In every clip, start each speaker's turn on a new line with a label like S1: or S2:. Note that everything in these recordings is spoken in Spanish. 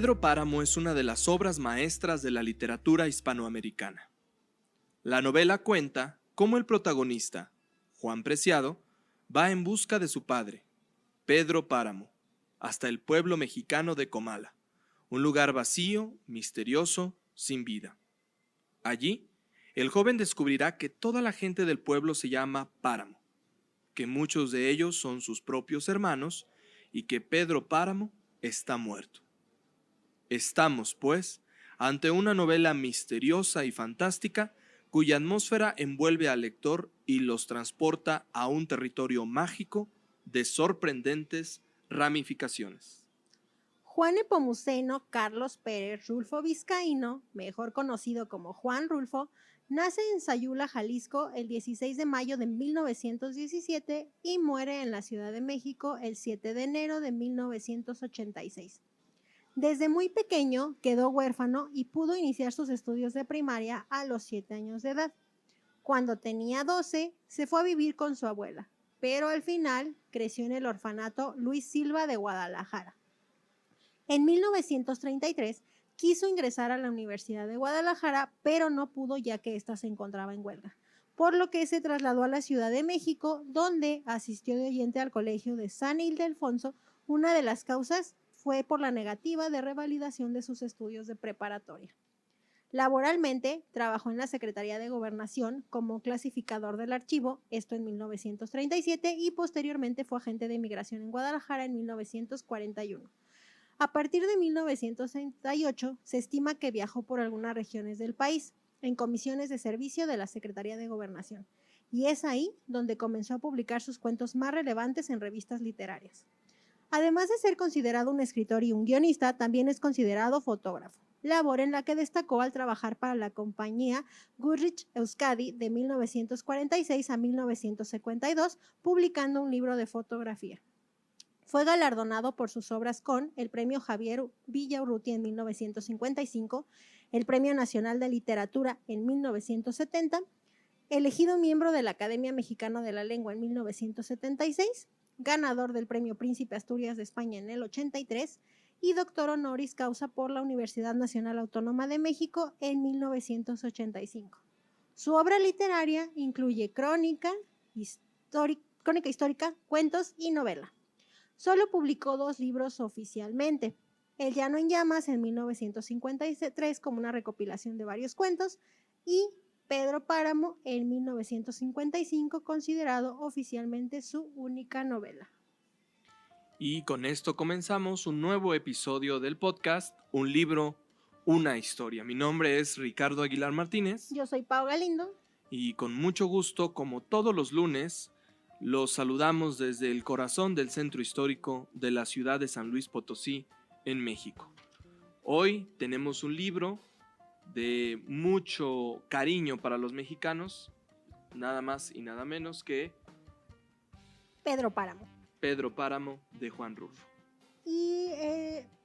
S1: Pedro Páramo es una de las obras maestras de la literatura hispanoamericana. La novela cuenta cómo el protagonista, Juan Preciado, va en busca de su padre, Pedro Páramo, hasta el pueblo mexicano de Comala, un lugar vacío, misterioso, sin vida. Allí, el joven descubrirá que toda la gente del pueblo se llama Páramo, que muchos de ellos son sus propios hermanos y que Pedro Páramo está muerto. Estamos, pues, ante una novela misteriosa y fantástica cuya atmósfera envuelve al lector y los transporta a un territorio mágico de sorprendentes ramificaciones.
S2: Juan Nepomuceno Carlos Pérez Rulfo Vizcaíno, mejor conocido como Juan Rulfo, nace en Sayula, Jalisco, el 16 de mayo de 1917 y muere en la Ciudad de México el 7 de enero de 1986. Desde muy pequeño quedó huérfano y pudo iniciar sus estudios de primaria a los 7 años de edad. Cuando tenía 12, se fue a vivir con su abuela, pero al final creció en el orfanato Luis Silva de Guadalajara. En 1933 quiso ingresar a la Universidad de Guadalajara, pero no pudo ya que ésta se encontraba en huelga, por lo que se trasladó a la Ciudad de México, donde asistió de oyente al colegio de San Ildefonso. Una de las causas fue por la negativa de revalidación de sus estudios de preparatoria. Laboralmente, trabajó en la Secretaría de Gobernación como clasificador del archivo, esto en 1937, y posteriormente fue agente de migración en Guadalajara en 1941. A partir de 1968, se estima que viajó por algunas regiones del país, en comisiones de servicio de la Secretaría de Gobernación, y es ahí donde comenzó a publicar sus cuentos más relevantes en revistas literarias. Además de ser considerado un escritor y un guionista, también es considerado fotógrafo, labor en la que destacó al trabajar para la compañía Goodrich Euskadi de 1946 a 1952, publicando un libro de fotografía. Fue galardonado por sus obras con el Premio Javier Villaurrutia en 1955, el Premio Nacional de Literatura en 1970, elegido miembro de la Academia Mexicana de la Lengua en 1976, ganador del Premio Príncipe Asturias de España en el 83 y doctor honoris causa por la Universidad Nacional Autónoma de México en 1985. Su obra literaria incluye crónica histórica, cuentos y novela. Solo publicó 2 libros oficialmente: El llano en llamas en 1953 como una recopilación de varios cuentos y Pedro Páramo en 1955, considerado oficialmente su única novela.
S1: Y con esto comenzamos un nuevo episodio del podcast Un libro, una historia. Mi nombre es Ricardo Aguilar Martínez.
S2: Yo soy Pau Galindo.
S1: Y con mucho gusto, como todos los lunes, los saludamos desde el corazón del centro histórico de la ciudad de San Luis Potosí, en México. Hoy tenemos un libro de mucho cariño para los mexicanos, nada más y nada menos que
S2: Pedro Páramo.
S1: Pedro Páramo, de Juan Rulfo.
S2: Y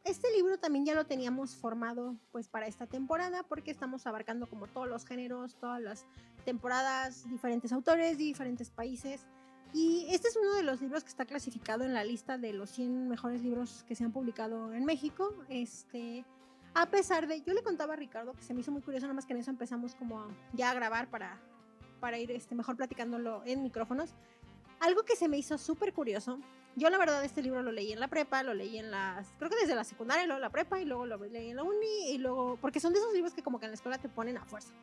S2: este libro también ya lo teníamos formado pues para esta temporada, porque estamos abarcando como todos los géneros, todas las temporadas, diferentes autores, diferentes países. Y este es uno de los libros que está clasificado en la lista de los 100 mejores libros que se han publicado en México. A pesar de, yo le contaba a Ricardo que se me hizo muy curioso, nada más que en eso empezamos como ya a grabar para ir mejor platicándolo en micrófonos. Algo que se me hizo súper curioso, yo la verdad este libro lo leí en la prepa, lo leí creo que desde la secundaria, luego la prepa y luego lo leí en la uni y luego, porque son de esos libros que como que en la escuela te ponen a fuerza.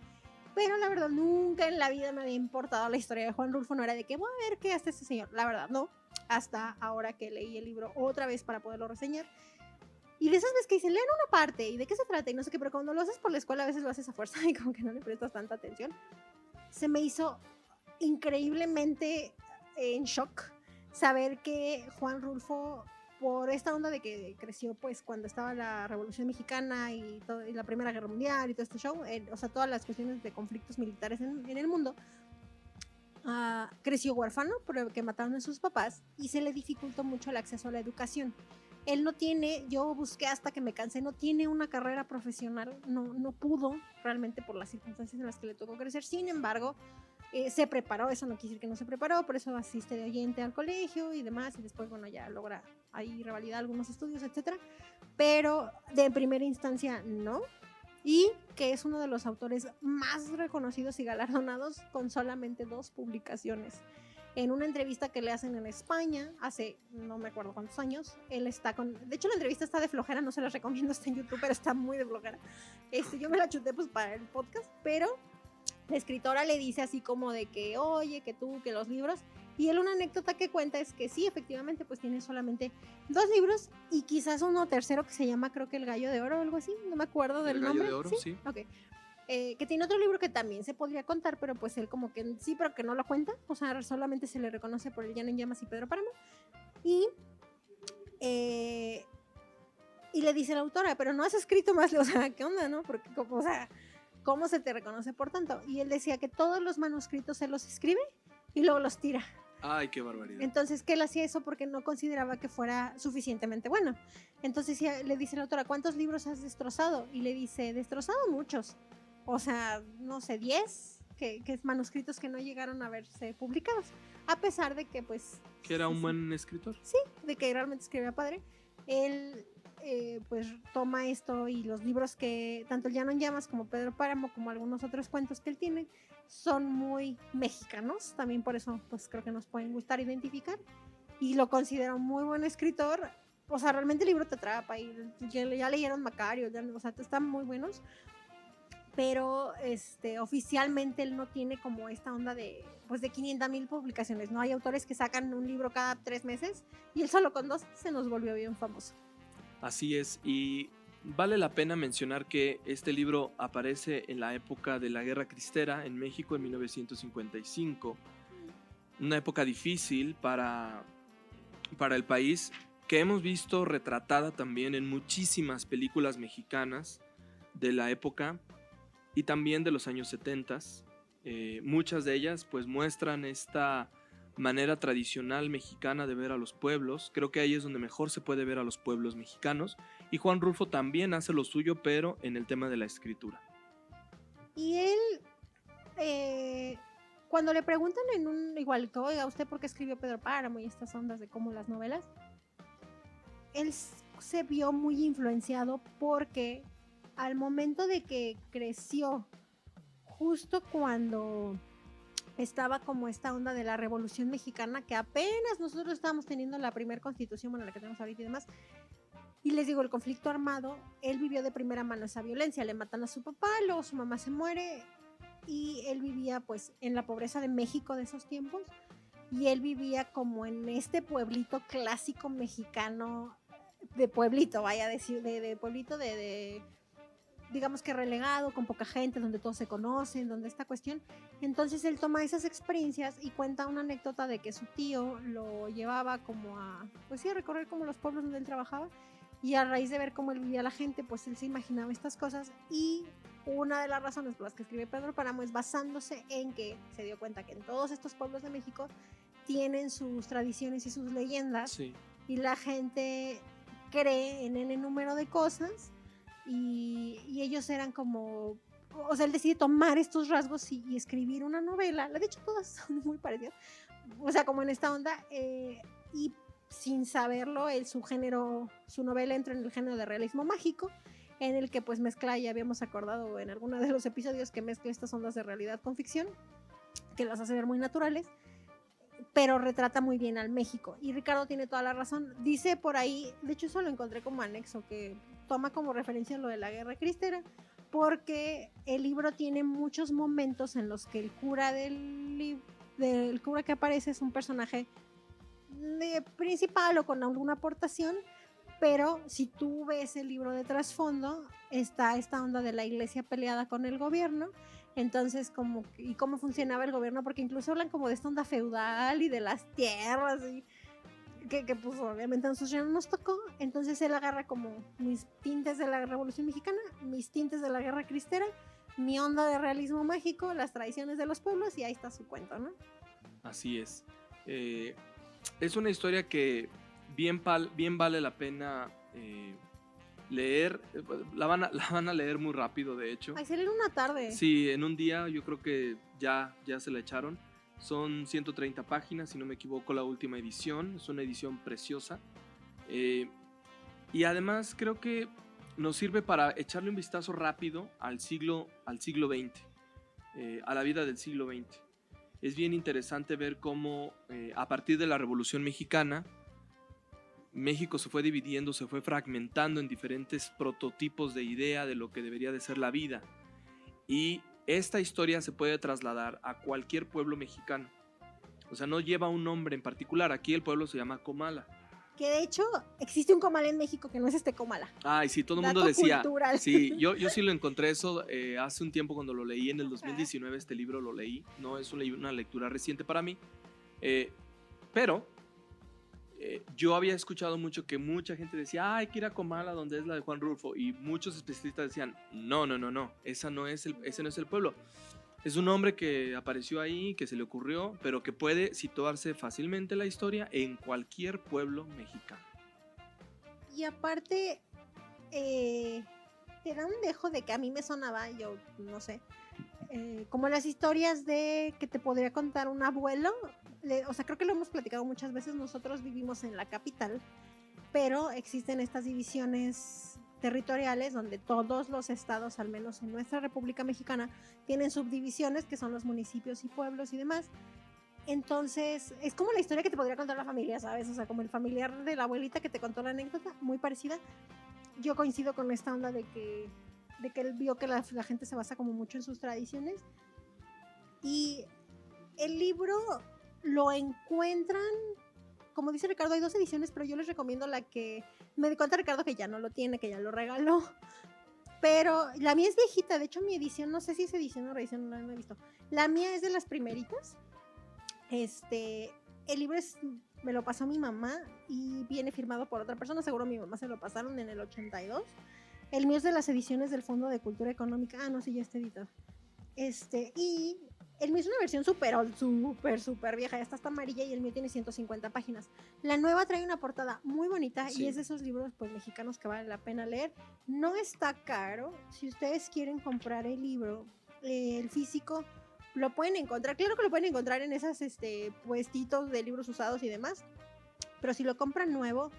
S2: Pero la verdad nunca en la vida me había importado la historia de Juan Rulfo, no era de que voy a ver qué hace este señor, la verdad no, hasta ahora que leí el libro otra vez para poderlo reseñar. Y de esas veces que dicen, leen una parte y de qué se trata y no sé qué, pero cuando lo haces por la escuela a veces lo haces a fuerza y como que no le prestas tanta atención. Se me hizo increíblemente en shock saber que Juan Rulfo, por esta onda de que creció pues cuando estaba la Revolución Mexicana y la Primera Guerra Mundial y todo este show, o sea, todas las cuestiones de conflictos militares en el mundo, creció huérfano porque mataron a sus papás y se le dificultó mucho el acceso a la educación. Él no tiene, yo busqué hasta que me cansé, no tiene una carrera profesional, no pudo realmente por las circunstancias en las que le tocó crecer. Sin embargo, se preparó, eso no quiere decir que no se preparó, por eso asiste de oyente al colegio y demás, y después, bueno, ya logra ahí revalidar algunos estudios, etcétera, pero de primera instancia no, y que es uno de los autores más reconocidos y galardonados con solamente 2 publicaciones. En una entrevista que le hacen en España hace no me acuerdo cuántos años, él está con... De hecho, la entrevista está de flojera, no se las recomiendo, está en YouTube, pero está muy de flojera. Yo me la chuté pues para el podcast, pero la escritora le dice así como de que, oye, que tú, que los libros. Y él una anécdota que cuenta es que sí, efectivamente, pues tiene solamente 2 libros y quizás uno tercero que se llama, creo que El Gallo de Oro o algo así, no me acuerdo del nombre.
S1: El Gallo de Oro, sí.
S2: Ok. Que tiene otro libro que también se podría contar, pero pues él como que sí, pero que no lo cuenta, o sea, solamente se le reconoce por El Llano en Llamas y Pedro Páramo. Y le dice la autora, pero no has escrito más, o sea, ¿qué onda, no? Porque, o sea, ¿cómo se te reconoce por tanto? Y él decía que todos los manuscritos se los escribe y luego los tira.
S1: Ay, qué barbaridad.
S2: Entonces, que él hacía eso porque no consideraba que fuera suficientemente bueno. Entonces le dice la autora, ¿cuántos libros has destrozado? Y le dice, destrozado muchos. O sea, no sé, 10 que es manuscritos que no llegaron a verse publicados. A pesar de que, pues...
S1: Que era un buen escritor.
S2: Sí, de que realmente escribía padre. Él, pues, toma esto y los libros que, tanto El Llano en Llamas como Pedro Páramo, como algunos otros cuentos que él tiene, son muy mexicanos. También por eso, pues, creo que nos pueden gustar identificar. Y lo considero un muy buen escritor. O sea, realmente el libro te atrapa. Y ya leyeron Macario, o sea, están muy buenos. Pero oficialmente él no tiene como esta onda de 500,000 publicaciones, ¿no? Hay autores que sacan un libro cada 3 meses y él solo con 2 se nos volvió bien famoso.
S1: Así es, y vale la pena mencionar que este libro aparece en la época de la Guerra Cristera en México en 1955, una época difícil para el país, que hemos visto retratada también en muchísimas películas mexicanas de la época y también de los años 70. Muchas de ellas pues muestran esta manera tradicional mexicana de ver a los pueblos. Creo que ahí es donde mejor se puede ver a los pueblos mexicanos, y Juan Rulfo también hace lo suyo, pero en el tema de la escritura.
S2: Y él, cuando le preguntan en un igual, oiga, ¿usted por qué escribió Pedro Páramo y estas ondas de cómo las novelas? Él se vio muy influenciado porque al momento de que creció, justo cuando estaba como esta onda de la Revolución Mexicana, que apenas nosotros estábamos teniendo la primera constitución, bueno, la que tenemos ahorita y demás, y les digo, el conflicto armado, él vivió de primera mano esa violencia, le matan a su papá, luego su mamá se muere, y él vivía pues en la pobreza de México de esos tiempos, y él vivía como en este pueblito clásico mexicano, de pueblito, vaya a decir, de pueblito de digamos que relegado, con poca gente, donde todos se conocen, donde esta cuestión. Entonces él toma esas experiencias y cuenta una anécdota de que su tío lo llevaba como a, pues sí, a recorrer como los pueblos donde él trabajaba, y a raíz de ver cómo él vivía a la gente, pues él se imaginaba estas cosas, y una de las razones por las que escribe Pedro Páramo es basándose en que se dio cuenta que en todos estos pueblos de México tienen sus tradiciones y sus leyendas,
S1: Sí.
S2: Y la gente cree en el número de cosas, y ellos eran como, o sea, él decide tomar estos rasgos y escribir una novela. De hecho, todas son muy parecidas, o sea, como en esta onda, y sin saberlo, su novela entra en el género de realismo mágico, en el que pues mezcla, ya habíamos acordado en alguno de los episodios, que mezcla estas ondas de realidad con ficción, que las hace ver muy naturales, pero retrata muy bien al México. Y Ricardo tiene toda la razón. Dice por ahí, de hecho eso lo encontré como anexo, que toma como referencia lo de la Guerra Cristera, porque el libro tiene muchos momentos en los que el cura del cura que aparece es un personaje principal o con alguna aportación, pero si tú ves el libro de trasfondo, está esta onda de la iglesia peleada con el gobierno. Entonces, y cómo funcionaba el gobierno, porque incluso hablan como de esta onda feudal y de las tierras, y que pues obviamente a nosotros ya no nos tocó. Entonces él agarra como mis tintes de la Revolución Mexicana, mis tintes de la Guerra Cristera, mi onda de realismo mágico, las tradiciones de los pueblos, y ahí está su cuento, ¿no?
S1: Así es. Es una historia que bien vale la pena leer. La van a leer muy rápido, de hecho.
S2: Ay, se lee en una tarde.
S1: Sí, en un día yo creo que ya se la echaron. Son 130 páginas, si no me equivoco, la última edición. Es una edición preciosa. Y además creo que nos sirve para echarle un vistazo rápido al siglo XX, a la vida del siglo XX. Es bien interesante ver cómo a partir de la Revolución Mexicana, México se fue dividiendo, se fue fragmentando en diferentes prototipos de idea de lo que debería de ser la vida. Y esta historia se puede trasladar a cualquier pueblo mexicano. O sea, no lleva un nombre en particular. Aquí el pueblo se llama Comala.
S2: Que de hecho existe un comal en México que no es este Comala.
S1: Ay, sí, todo el
S2: Dato
S1: mundo decía.
S2: cultural.
S1: Sí, yo sí lo encontré eso hace un tiempo cuando lo leí, en el 2019 este libro lo leí. No es una lectura reciente para mí. Pero yo había escuchado mucho que mucha gente decía, hay que ir a Comala donde es la de Juan Rulfo. Y muchos especialistas decían, no, ese no es el pueblo. Es un hombre que apareció ahí, que se le ocurrió, pero que puede situarse fácilmente la historia en cualquier pueblo mexicano.
S2: Y aparte, te da un dejo de que a mí me sonaba, yo no sé, como las historias de que te podría contar un abuelo. O sea, creo que lo hemos platicado muchas veces. Nosotros vivimos en la capital, pero existen estas divisiones territoriales donde todos los estados, al menos en nuestra República Mexicana, tienen subdivisiones que son los municipios y pueblos y demás. Entonces, es como la historia que te podría contar la familia, ¿sabes? O sea, como el familiar de la abuelita que te contó la anécdota, muy parecida. Yo coincido con esta onda de que él vio que la gente se basa como mucho en sus tradiciones. Y el libro lo encuentran, como dice Ricardo, hay 2 ediciones, pero yo les recomiendo la que me di cuenta Ricardo que ya no lo tiene, que ya lo regaló. Pero la mía es viejita, de hecho mi edición, no sé si es edición o reedición, no la he visto. La mía es de las primeritas. El libro me lo pasó mi mamá y viene firmado por otra persona, seguro mi mamá se lo pasaron en el 82. El mío es de las ediciones del Fondo de Cultura Económica. Ah, no, sí, ya está editado. Y el mío es una versión súper vieja, ya está hasta amarilla, y el mío tiene 150 páginas. La nueva trae una portada muy bonita, sí. Y es de esos libros pues mexicanos que vale la pena leer. No está caro. Si ustedes quieren comprar el libro, el físico, lo pueden encontrar. Claro que lo pueden encontrar en esas puestitos de libros usados y demás. Pero si lo compran nuevo,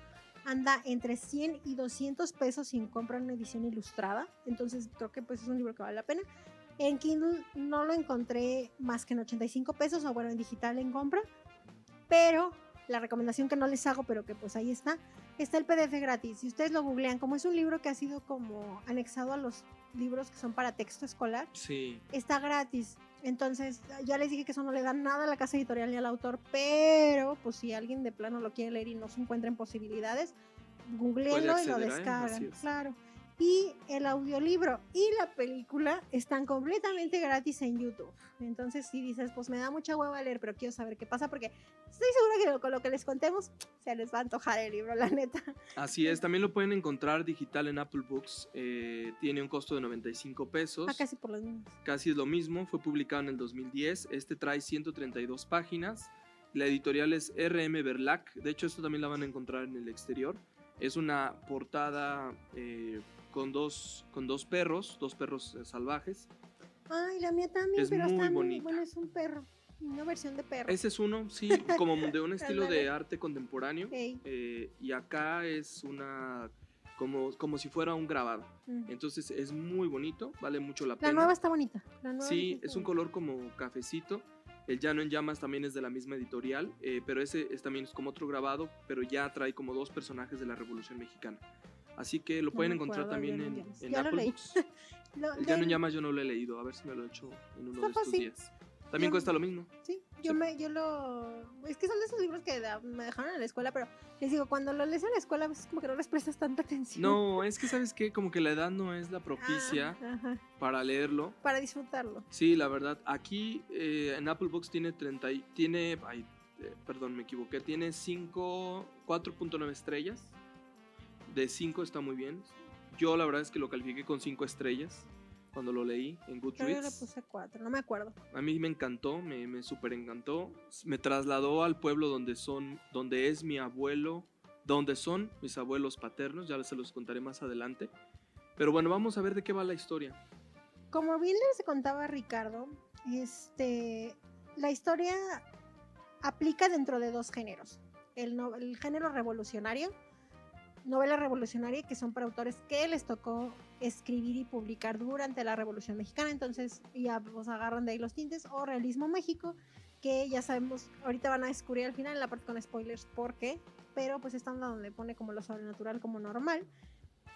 S2: anda entre 100 y 200 pesos si compran una edición ilustrada. Entonces creo que pues es un libro que vale la pena. En Kindle no lo encontré más que en 85 pesos, o bueno, en digital en compra. Pero la recomendación que no les hago, pero que pues ahí está el PDF gratis. Si ustedes lo googlean, como es un libro que ha sido como anexado a los libros que son para texto escolar,
S1: sí,
S2: está gratis. Entonces, ya les dije que eso no le da nada a la casa editorial ni al autor, pero pues si alguien de plano lo quiere leer y no se encuentra en posibilidades, googleenlo y lo descargan. Claro. Y el audiolibro y la película están completamente gratis en YouTube. Entonces, si dices, pues me da mucha hueva leer, pero quiero saber qué pasa, porque estoy segura que con lo que les contemos se les va a antojar el libro, la neta.
S1: Así es, también lo pueden encontrar digital en Apple Books. Tiene un costo de 95 pesos.
S2: Ah, casi por los mismos.
S1: Casi es lo mismo, fue publicado en el 2010. Este trae 132 páginas. La editorial es RM Verlac. De hecho, esto también la van a encontrar en el exterior. Es una portada con dos perros salvajes.
S2: Ay, la mía también,
S1: es
S2: pero
S1: muy
S2: está
S1: bonita.
S2: Bueno, es un perro, una versión de perro.
S1: Ese es uno, sí, como de un estilo de arte contemporáneo.
S2: Hey.
S1: Y acá es una como si fuera un grabado. Entonces es muy bonito, vale mucho la pena.
S2: La nueva está bonita.
S1: Sí, es un color como cafecito. El Llano en Llamas también es de la misma editorial, pero ese también es como otro grabado, pero ya trae como 2 personajes de la Revolución Mexicana. Así que lo pueden encontrar también en Apple Books. El Llano en Llamas yo no lo he leído, a ver si me lo he hecho en uno de estos días. También cuesta lo mismo.
S2: Sí, es que son de esos libros que me dejaron en la escuela, pero les digo, cuando lo lees en la escuela, es como que no les prestas tanta atención.
S1: No, es que ¿sabes qué? Como que la edad no es la propicia para leerlo.
S2: Para disfrutarlo.
S1: Sí, la verdad. Aquí en Apple Books tiene tiene 4.9 estrellas. De 5 está muy bien. Yo la verdad es que lo califiqué con 5 estrellas cuando lo leí en Goodreads.
S2: Yo le puse 4, no me acuerdo.
S1: A mí me encantó, me súper encantó. Me trasladó al pueblo donde es mi abuelo, donde son mis abuelos paternos. Ya se los contaré más adelante. Pero bueno, vamos a ver de qué va la historia.
S2: Como bien les contaba Ricardo, la historia aplica dentro de 2 géneros. El género revolucionario, novela revolucionaria que son para autores que les tocó escribir y publicar durante la Revolución Mexicana, entonces ya pues agarran de ahí los tintes, o realismo mágico, que ya sabemos, ahorita van a descubrir al final en la parte con spoilers por qué, pero pues esta onda donde pone como lo sobrenatural como normal.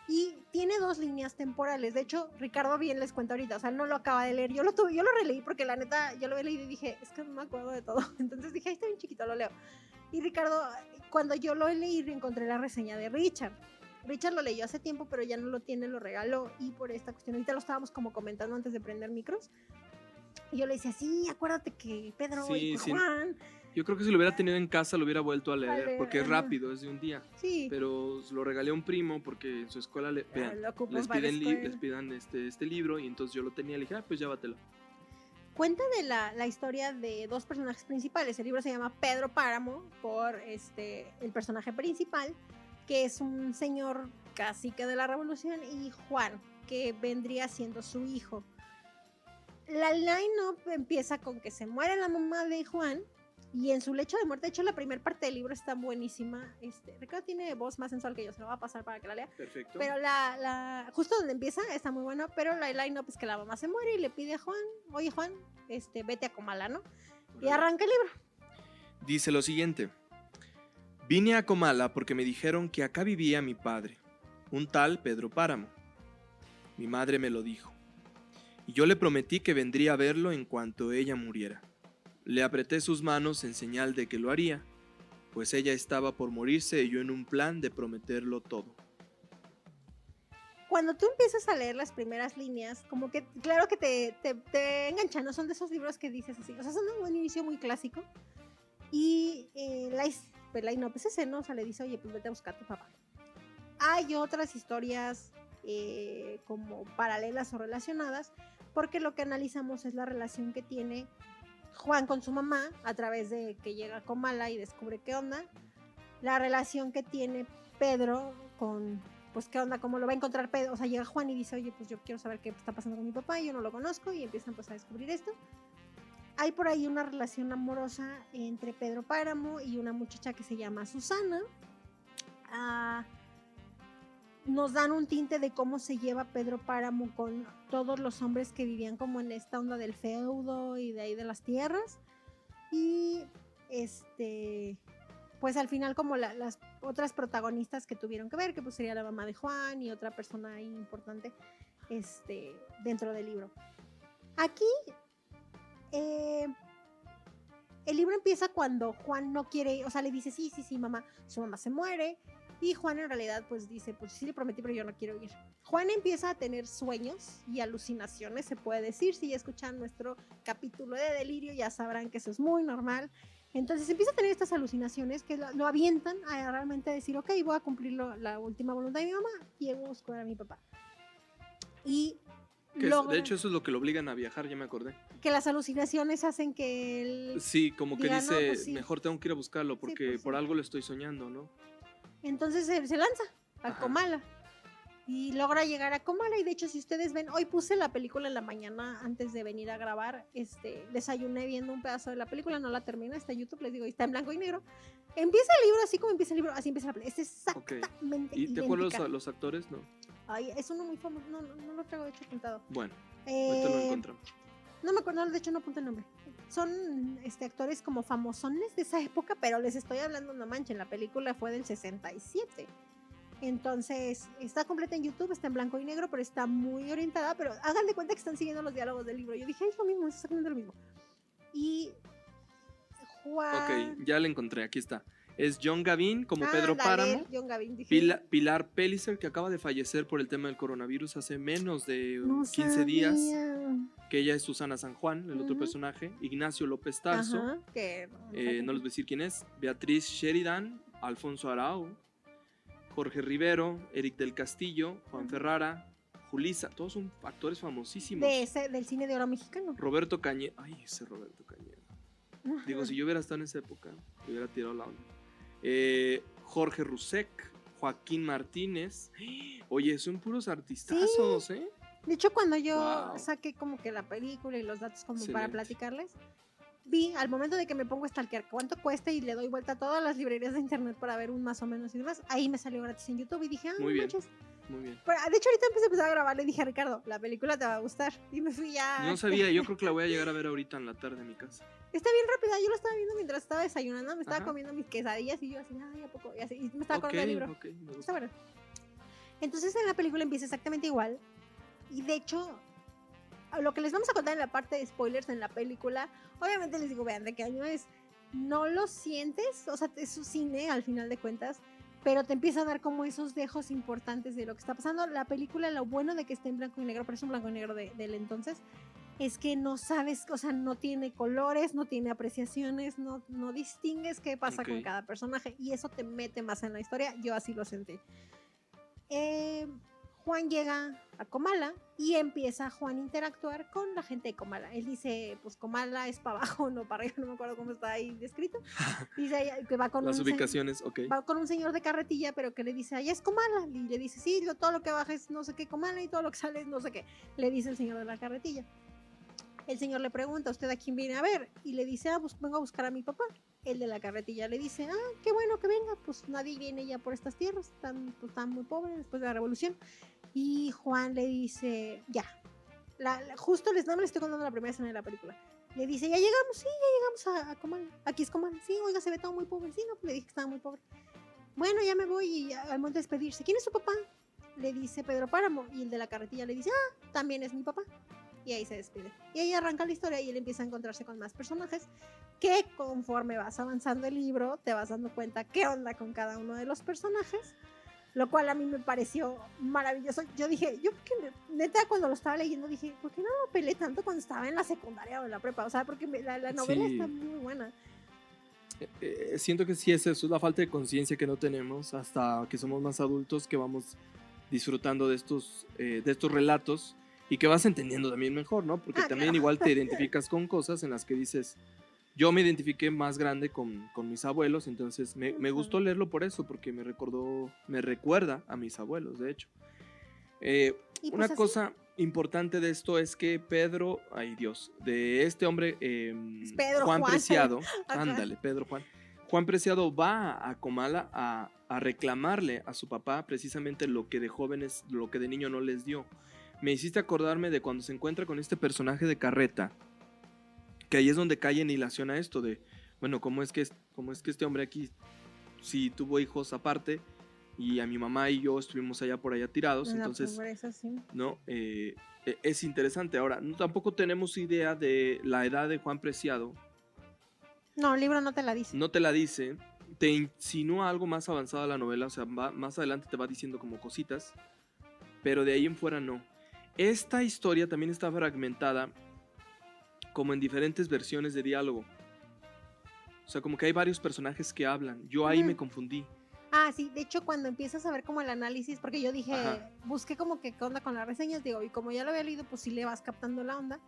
S2: Y tiene 2 líneas temporales. De hecho, Ricardo bien les cuenta ahorita, o sea, no lo acaba de leer. Yo lo releí porque la neta, yo lo había leído y dije, es que no me acuerdo de todo. Entonces dije, ahí está bien chiquito, lo leo. Y Ricardo, cuando yo lo leí, encontré la reseña de Richard. Richard lo leyó hace tiempo, pero ya no lo tiene, lo regaló. Y por esta cuestión, ahorita lo estábamos como comentando antes de prender micros. Y yo le decía, sí, acuérdate que Pedro y
S1: Sí.
S2: Juan.
S1: Yo creo que si lo hubiera tenido en casa lo hubiera vuelto a leer, porque es
S2: ajá.
S1: rápido, es de un día.
S2: Sí.
S1: Pero lo regalé a un primo porque en su escuela vean,
S2: Lo ocupas
S1: les
S2: para la
S1: piden
S2: escuela.
S1: les pidan este libro y entonces yo lo tenía, le dije, pues llévatelo.
S2: Cuenta de la historia de 2 personajes principales. El libro se llama Pedro Páramo por el personaje principal, que es un señor cacique de la revolución, y Juan, que vendría siendo su hijo. La line-up empieza con que se muere la mamá de Juan y en su lecho de muerte. De hecho, la primera parte del libro está buenísima. Ricardo tiene voz más sensual que yo, se lo va a pasar para que la lea.
S1: Perfecto.
S2: Pero justo donde empieza está muy bueno, pero la line-up es que la mamá se muere y le pide a Juan, oye Juan, vete a Comala, ¿no? Y arranca el libro.
S1: Dice lo siguiente: vine a Comala porque me dijeron que acá vivía mi padre, un tal Pedro Páramo. Mi madre me lo dijo. Y yo le prometí que vendría a verlo en cuanto ella muriera. Le apreté sus manos en señal de que lo haría, pues ella estaba por morirse y yo en un plan de prometerlo todo.
S2: Cuando tú empiezas a leer las primeras líneas, como que, claro que te enganchan, ¿no? Son de esos libros que dices así, o sea, son de un inicio muy clásico. Y pues ese, ¿no? O sea, le dice, oye, pues vete a buscar a tu papá. Hay otras historias como paralelas o relacionadas, porque lo que analizamos es la relación que tiene Juan con su mamá a través de que llega a Comala y descubre qué onda, la relación que tiene Pedro con, pues qué onda, cómo lo va a encontrar Pedro, o sea, llega Juan y dice, oye, pues yo quiero saber qué está pasando con mi papá, yo no lo conozco, y empiezan pues a descubrir esto. Hay por ahí una relación amorosa entre Pedro Páramo y una muchacha que se llama Susana. Nos dan un tinte de cómo se lleva Pedro Páramo con todos los hombres que vivían como en esta onda del feudo y de ahí de las tierras. Y pues al final como las otras protagonistas que tuvieron que ver, que pues sería la mamá de Juan y otra persona ahí importante dentro del libro. Aquí el libro empieza cuando Juan no quiere, o sea, le dice sí, mamá, su mamá se muere. Y Juan en realidad pues dice, pues sí le prometí, pero yo no quiero ir. Juan empieza a tener sueños y alucinaciones, se puede decir. Si ya escuchan nuestro capítulo de delirio, ya sabrán que eso es muy normal. Entonces empieza a tener estas alucinaciones que lo avientan a realmente decir, ok, voy a cumplir la última voluntad de mi mamá y voy a buscar a mi papá. Y
S1: de hecho eso es lo que lo obligan a viajar, ya me acordé.
S2: Que las alucinaciones hacen que él...
S1: Sí, como que dice,
S2: no, pues sí,
S1: mejor tengo que ir a buscarlo porque
S2: sí, pues
S1: por
S2: sí,
S1: algo lo estoy soñando, ¿no?
S2: Entonces se lanza a Comala y logra llegar a Comala. Y de hecho, si ustedes ven, hoy puse la película en la mañana antes de venir a grabar. Desayuné viendo un pedazo de la película, no la terminé, está en YouTube, les digo, está en blanco y negro. Empieza el libro así como empieza el libro, así empieza la película. Es exactamente
S1: ¿Y te
S2: idéntica.
S1: acuerdas los actores? No.
S2: Ay, es uno muy famoso, no lo traigo de hecho apuntado.
S1: Bueno, ahorita lo encontramos.
S2: No me acuerdo, de hecho no apunto el nombre. Son actores como famosones de esa época, pero les estoy hablando, no manchen, la película fue del 67. Entonces, está completa en YouTube, está en blanco y negro, pero está muy orientada, pero hagan de cuenta que están siguiendo los diálogos del libro. Yo dije, es lo mismo, es exactamente lo mismo. Y Juan...
S1: Ok, ya la encontré, aquí está. Es John Gavin como Pedro Páramo.
S2: John Gavin,
S1: Pilar Pellicer, que acaba de fallecer por el tema del coronavirus hace menos de 15
S2: sabía.
S1: días. Que ella es Susana San Juan, el otro personaje. Ignacio López Tarso.
S2: Que
S1: no les voy a decir quién es. Beatriz Sheridan, Alfonso Arau, Jorge Rivero, Eric del Castillo, Juan Ferrara, Julissa. Todos son actores famosísimos.
S2: Del cine de oro mexicano.
S1: Roberto Cañedo. Ay, ese Roberto Cañedo. Digo, si yo hubiera estado en esa época, me hubiera tirado la onda. Jorge Rusek, Joaquín Martínez. Oye, son puros artistazos,
S2: sí.
S1: ¿eh?
S2: De hecho, cuando yo saqué como que la película y los datos como para platicarles, vi al momento de que me pongo a stalkear cuánto cuesta y le doy vuelta a todas las librerías de internet para ver un más o menos y demás, ahí me salió gratis en YouTube y dije,
S1: Muy
S2: no
S1: bien.
S2: manches.
S1: Muy bien.
S2: Pero, de hecho, ahorita empecé a grabar, le dije a Ricardo, la película te va a gustar. Y me fui ya.
S1: No sabía, yo creo que la voy a llegar a ver ahorita en la tarde en mi casa.
S2: Está bien rápida, yo lo estaba viendo mientras estaba desayunando, me estaba
S1: Ajá.
S2: comiendo mis quesadillas y yo así, ay, ¿a poco? Y así, y me estaba
S1: Ok,
S2: acordando del libro.
S1: ok, me
S2: Está
S1: gusta.
S2: bueno. Entonces en la película empieza exactamente igual. Y de hecho, lo que les vamos a contar en la parte de spoilers en la película, obviamente les digo, vean de qué año es. No lo sientes, o sea, es su cine al final de cuentas, pero te empieza a dar como esos dejos importantes de lo que está pasando. La película, lo bueno de que esté en blanco y negro, pero es un blanco y negro del entonces, es que no sabes, o sea, no tiene colores, no tiene apreciaciones, no distingues qué pasa con
S1: Ok.
S2: cada personaje y eso te mete más en la historia. Yo así lo sentí. Juan llega a Comala y empieza Juan a interactuar con la gente de Comala. Él dice, pues Comala es para abajo, no para arriba, no me acuerdo cómo está ahí descrito. Dice que va con
S1: Las ubicaciones, ok.
S2: va con un señor de carretilla, pero que le dice, allá es Comala. Y le dice, sí, todo lo que baja es no sé qué Comala y todo lo que sale es no sé qué. Le dice el señor de la carretilla. El señor le pregunta, ¿usted a quién viene a ver? Y le dice, pues vengo a buscar a mi papá. El de la carretilla le dice, qué bueno que venga, pues nadie viene ya por estas tierras, están muy pobres después de la revolución. Y Juan le dice, ya, justo nada más le estoy contando la primera escena de la película. Le dice, ya llegamos, sí, ya llegamos a Comala. Aquí es Comala, sí, oiga, se ve todo muy pobre. Sí, no, pues le dije que estaba muy pobre. Bueno, ya me voy y al momento de despedirse, ¿quién es su papá? Le dice Pedro Páramo. Y el de la carretilla le dice, también es mi papá. Y ahí se despide. Y ahí arranca la historia y él empieza a encontrarse con más personajes que conforme vas avanzando el libro te vas dando cuenta qué onda con cada uno de los personajes, lo cual a mí me pareció maravilloso. Yo dije, yo porque neta cuando lo estaba leyendo dije, ¿por qué no lo pelé tanto cuando estaba en la secundaria o en la prepa? O sea, porque la novela
S1: Sí.
S2: está muy buena.
S1: Siento que sí es eso, es la falta de conciencia que no tenemos hasta que somos más adultos, que vamos disfrutando de estos relatos y que vas entendiendo también mejor, ¿no? Porque también
S2: Claro.
S1: igual te identificas con cosas en las que dices, yo me identifiqué más grande con mis abuelos, entonces me gustó leerlo por eso, porque me recuerda a mis abuelos, de hecho.
S2: Y
S1: Una
S2: pues así,
S1: cosa importante de esto es que Pedro, de este hombre,
S2: es Pedro
S1: Juan
S2: Juan.
S1: Preciado,
S2: Ajá.
S1: ándale, Pedro Juan Preciado va a Comala a reclamarle a su papá precisamente lo que de jóvenes, lo que de niño no les dio. Me hiciste acordarme de cuando se encuentra con este personaje de Carreta, que ahí es donde cae en hilación a esto de, bueno, ¿cómo es que este hombre aquí sí tuvo hijos aparte y a mi mamá y yo estuvimos allá por allá tirados?
S2: En la
S1: Entonces,
S2: pobreza, sí.
S1: ¿no? Es interesante. Ahora, tampoco tenemos idea de la edad de Juan Preciado.
S2: No, el libro no te la dice.
S1: No te la dice, te insinúa algo más avanzado de la novela, o sea, más adelante te va diciendo como cositas, pero de ahí en fuera no. Esta historia también está fragmentada como en diferentes versiones de diálogo. O sea, como que hay varios personajes que hablan. Yo ahí me confundí.
S2: Sí, de hecho cuando empiezas a ver como el análisis, porque yo dije,
S1: Ajá.
S2: busqué como que qué onda con las reseñas, digo, y como ya lo había leído, pues sí le vas captando la onda,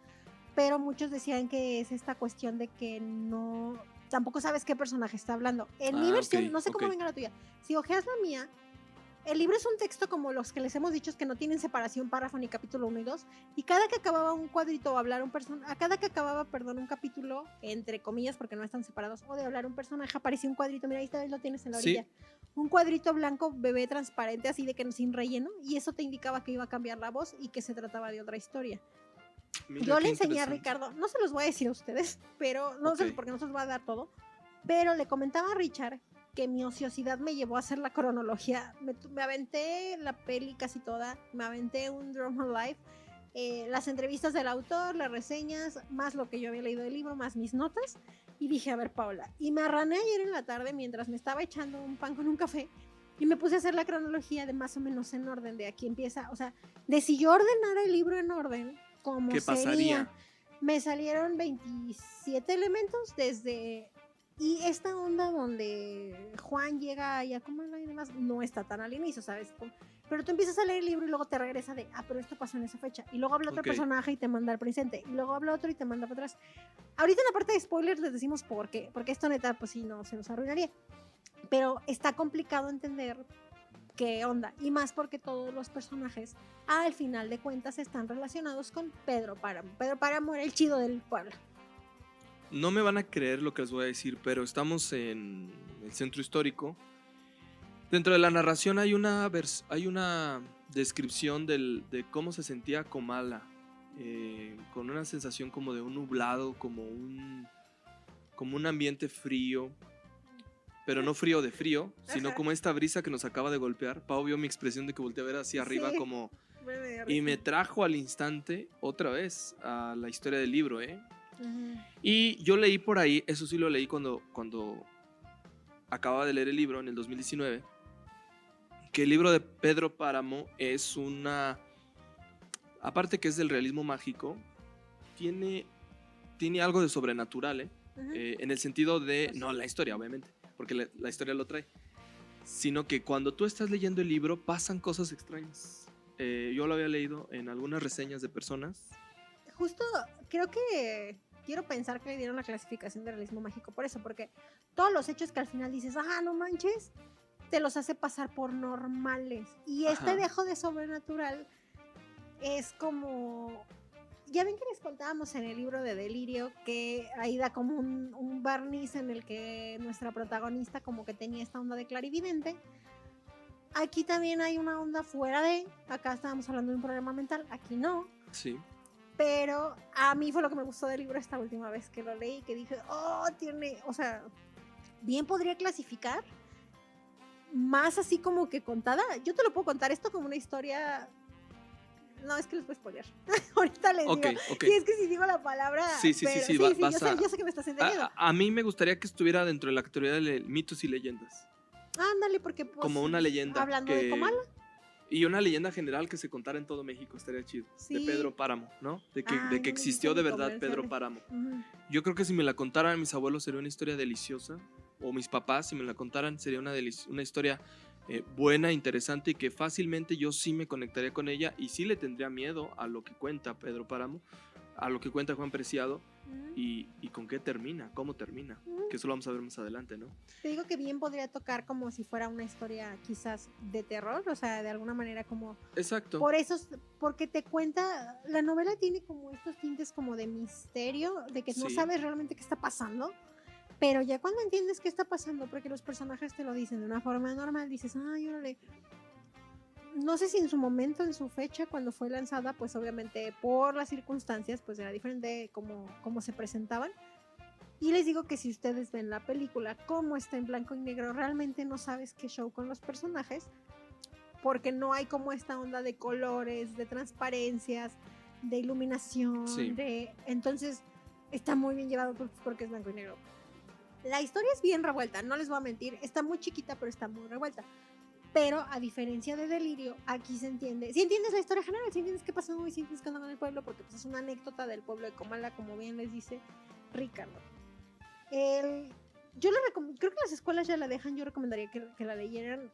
S2: pero muchos decían que es esta cuestión de que no, tampoco sabes qué personaje está hablando. En mi versión,
S1: Ok,
S2: no sé cómo
S1: ok.
S2: venga la tuya, si ojeas la mía, el libro es un texto como los que les hemos dicho, que no tienen separación párrafo ni capítulo 1 y 2, y cada que acababa un cuadrito o hablar un personaje, a cada que acababa, perdón, un capítulo, entre comillas, porque no están separados, o de hablar un personaje, aparecía un cuadrito, mira, ahí esta vez lo tienes en la
S1: Sí.
S2: orilla. Un cuadrito blanco, bebé transparente, así de que sin relleno, y eso te indicaba que iba a cambiar la voz y que se trataba de otra historia.
S1: Mira,
S2: Yo
S1: qué
S2: le enseñé a
S1: interesante.
S2: Ricardo, no se los voy a decir a ustedes, pero no sé,
S1: Ok.
S2: porque no se los voy a dar todo, pero le comentaba a Richard que mi ociosidad me llevó a hacer la cronología. Me aventé la peli casi toda, me aventé un Drama Life, las entrevistas del autor, las reseñas, más lo que yo había leído del libro, más mis notas, y dije, a ver, Paula, y me arrané ayer en la tarde mientras me estaba echando un pan con un café, y me puse a hacer la cronología de más o menos en orden, de aquí empieza, o sea, de si yo ordenara el libro en orden, como
S1: ¿Qué
S2: sería,
S1: pasaría?
S2: me salieron 27 elementos desde... Y esta onda donde Juan llega a Comala y demás no está tan al inicio, ¿sabes? Pero tú empiezas a leer el libro y luego te regresa de, pero esto pasó en esa fecha. Y luego habla otro
S1: Ok.
S2: personaje y te manda al presente. Y luego habla otro y te manda para atrás. Ahorita en la parte de spoilers les decimos por qué. Porque esto neta, pues sí, no, se nos arruinaría. Pero está complicado entender qué onda. Y más porque todos los personajes, al final de cuentas, están relacionados con Pedro Páramo. Pedro Páramo era el chido del pueblo.
S1: No me van a creer lo que les voy a decir, pero estamos en el centro histórico. Dentro de la narración hay una descripción de cómo se sentía Comala, con una sensación como de un nublado, como un ambiente frío, pero no frío de frío, sino
S2: Ajá.
S1: como esta brisa que nos acaba de golpear. Pau vio mi expresión de que volteé a ver hacia arriba
S2: Sí.
S1: como...
S2: Me dio
S1: Y me
S2: risa.
S1: trajo al instante otra vez a la historia del libro, ¿eh?
S2: Ujú.
S1: Y yo leí por ahí, eso sí lo leí cuando acababa de leer el libro en el 2019, que el libro de Pedro Páramo es aparte que es del realismo mágico, tiene algo de sobrenatural, ¿eh?
S2: Ujú.
S1: En el sentido de, no la historia obviamente, porque la historia lo trae, sino que cuando tú estás leyendo el libro pasan cosas extrañas. Yo lo había leído en algunas reseñas de personas.
S2: Justo creo que quiero pensar que le dieron la clasificación de realismo mágico por eso, porque todos los hechos que al final dices, no manches, te los hace pasar por normales. Y este
S1: Ajá.
S2: dejo de sobrenatural es como... Ya ven que les contábamos en el libro de Delirio que ahí da como un barniz en el que nuestra protagonista como que tenía esta onda de clarividente. Aquí también hay una onda fuera de... Acá estábamos hablando de un problema mental, aquí no.
S1: Sí.
S2: Pero a mí fue lo que me gustó del libro esta última vez que lo leí, que dije, tiene, o sea, bien podría clasificar, más así como que contada. Yo te lo puedo contar esto como una historia. No, es que les voy a spoilear. Ahorita les
S1: Ok,
S2: digo.
S1: ok.
S2: Sí, es que si digo la palabra.
S1: Sí,
S2: Pero,
S1: sí,
S2: yo sé que me estás entendiendo.
S1: A mí me gustaría que estuviera dentro de la categoría de mitos y leyendas.
S2: Ándale, porque pues.
S1: Como una leyenda.
S2: Hablando de Comala.
S1: Y una leyenda general que se contara en todo México, estaría chido.
S2: Sí.
S1: De Pedro Páramo, ¿no? De que
S2: No
S1: existió de verdad Pedro Páramo. Yo creo que si me la contaran mis abuelos sería una historia deliciosa. O mis papás, si me la contaran, sería una historia buena, interesante y que fácilmente yo sí me conectaría con ella y sí le tendría miedo a lo que cuenta Pedro Páramo, a lo que cuenta Juan Preciado y con qué termina, cómo termina, que eso lo vamos a ver más adelante, ¿no?
S2: Te digo que bien podría tocar como si fuera una historia quizás de terror, o sea, de alguna manera como...
S1: Exacto.
S2: Por eso, porque te cuenta, la novela tiene como estos tintes como de misterio, de que no
S1: Sí.
S2: sabes realmente qué está pasando, pero ya cuando entiendes qué está pasando, porque los personajes te lo dicen de una forma normal, dices, órale. No sé si en su momento, en su fecha, cuando fue lanzada, pues obviamente por las circunstancias, pues era diferente como se presentaban. Y les digo que si ustedes ven la película, como está en blanco y negro, realmente no sabes qué show con los personajes, porque no hay como esta onda de colores, de transparencias, de iluminación,
S1: Sí.
S2: Entonces está muy bien llevado porque es blanco y negro. La historia es bien revuelta, no les voy a mentir, está muy chiquita, pero está muy revuelta. Pero a diferencia de Delirio, aquí se entiende. Si entiendes la historia general, si entiendes qué pasó y si entiendes qué andaba en el pueblo, porque pues es una anécdota del pueblo de Comala, como bien les dice Ricardo. Yo creo que las escuelas ya la dejan, yo recomendaría que la leyeran.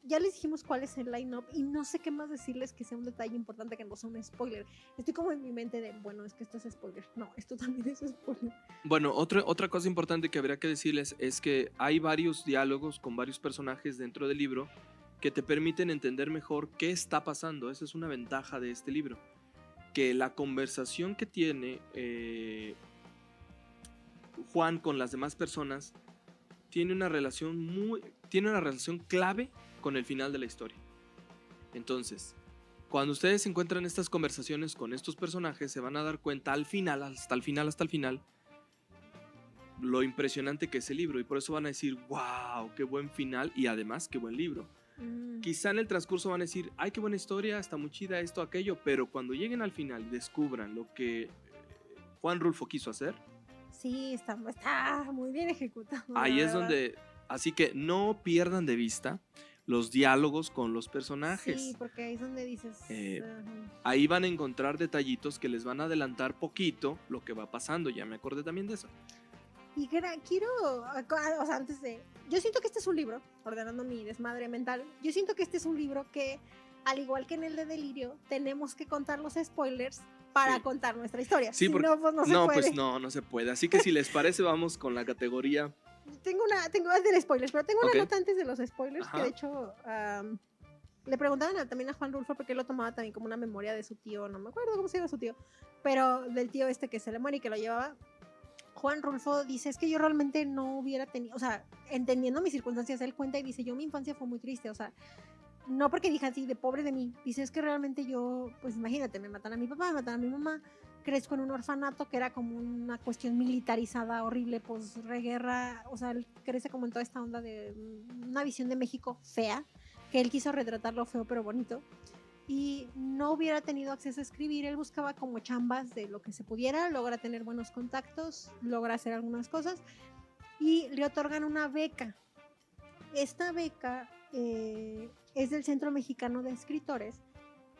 S2: Ya les dijimos cuál es el line-up y no sé qué más decirles que sea un detalle importante que no sea un spoiler. Estoy como en mi mente de, bueno, es que esto es spoiler. No, esto también es spoiler.
S1: Bueno, otra cosa importante que habría que decirles es que hay varios diálogos con varios personajes dentro del libro que te permiten entender mejor qué está pasando. Esa es una ventaja de este libro. Que la conversación que tiene Juan con las demás personas tiene una relación clave con el final de la historia. Entonces, cuando ustedes encuentran estas conversaciones con estos personajes, se van a dar cuenta hasta el final, lo impresionante que es el libro. Y por eso van a decir, wow, qué buen final y además qué buen libro. Quizá en el transcurso van a decir, ay, qué buena historia, está muy chida esto, aquello, pero cuando lleguen al final y descubran lo que Juan Rulfo quiso hacer,
S2: sí, está muy bien ejecutado.
S1: ahí es donde, así que no pierdan de vista los diálogos con los personajes.
S2: Sí, porque ahí es donde dices...
S1: ahí van a encontrar detallitos que les van a adelantar poquito lo que va pasando, ya me acordé también de eso.
S2: Y quiero, o sea, antes de... Yo siento que este es un libro, ordenando mi desmadre mental, yo siento que este es un libro que, al igual que en el de Delirio, tenemos que contar los spoilers para contar nuestra historia.
S1: Sí,
S2: si
S1: porque
S2: no, pues no se puede.
S1: Pues no se puede. Así que si les parece, vamos con la categoría...
S2: Tengo de spoilers, pero tengo una nota antes de los spoilers. Ajá. Que de hecho le preguntaban también a Juan Rulfo porque él lo tomaba también como una memoria de su tío, no me acuerdo cómo se llama su tío, pero del tío este que se le muere y que lo llevaba. Juan Rulfo dice, es que yo realmente no hubiera tenido, o sea, entendiendo mis circunstancias, él cuenta y dice, yo mi infancia fue muy triste, o sea, no porque dije así, de pobre de mí, dice, es que realmente yo, pues imagínate, me matan a mi papá, me matan a mi mamá, crezco en un orfanato que era como una cuestión militarizada, horrible, pues reguerra, o sea, él crece como en toda esta onda de una visión de México fea, que él quiso retratar lo feo pero bonito, y no hubiera tenido acceso a escribir, él buscaba como chambas de lo que se pudiera, logra tener buenos contactos, logra hacer algunas cosas, y le otorgan una beca. Esta beca es del Centro Mexicano de Escritores.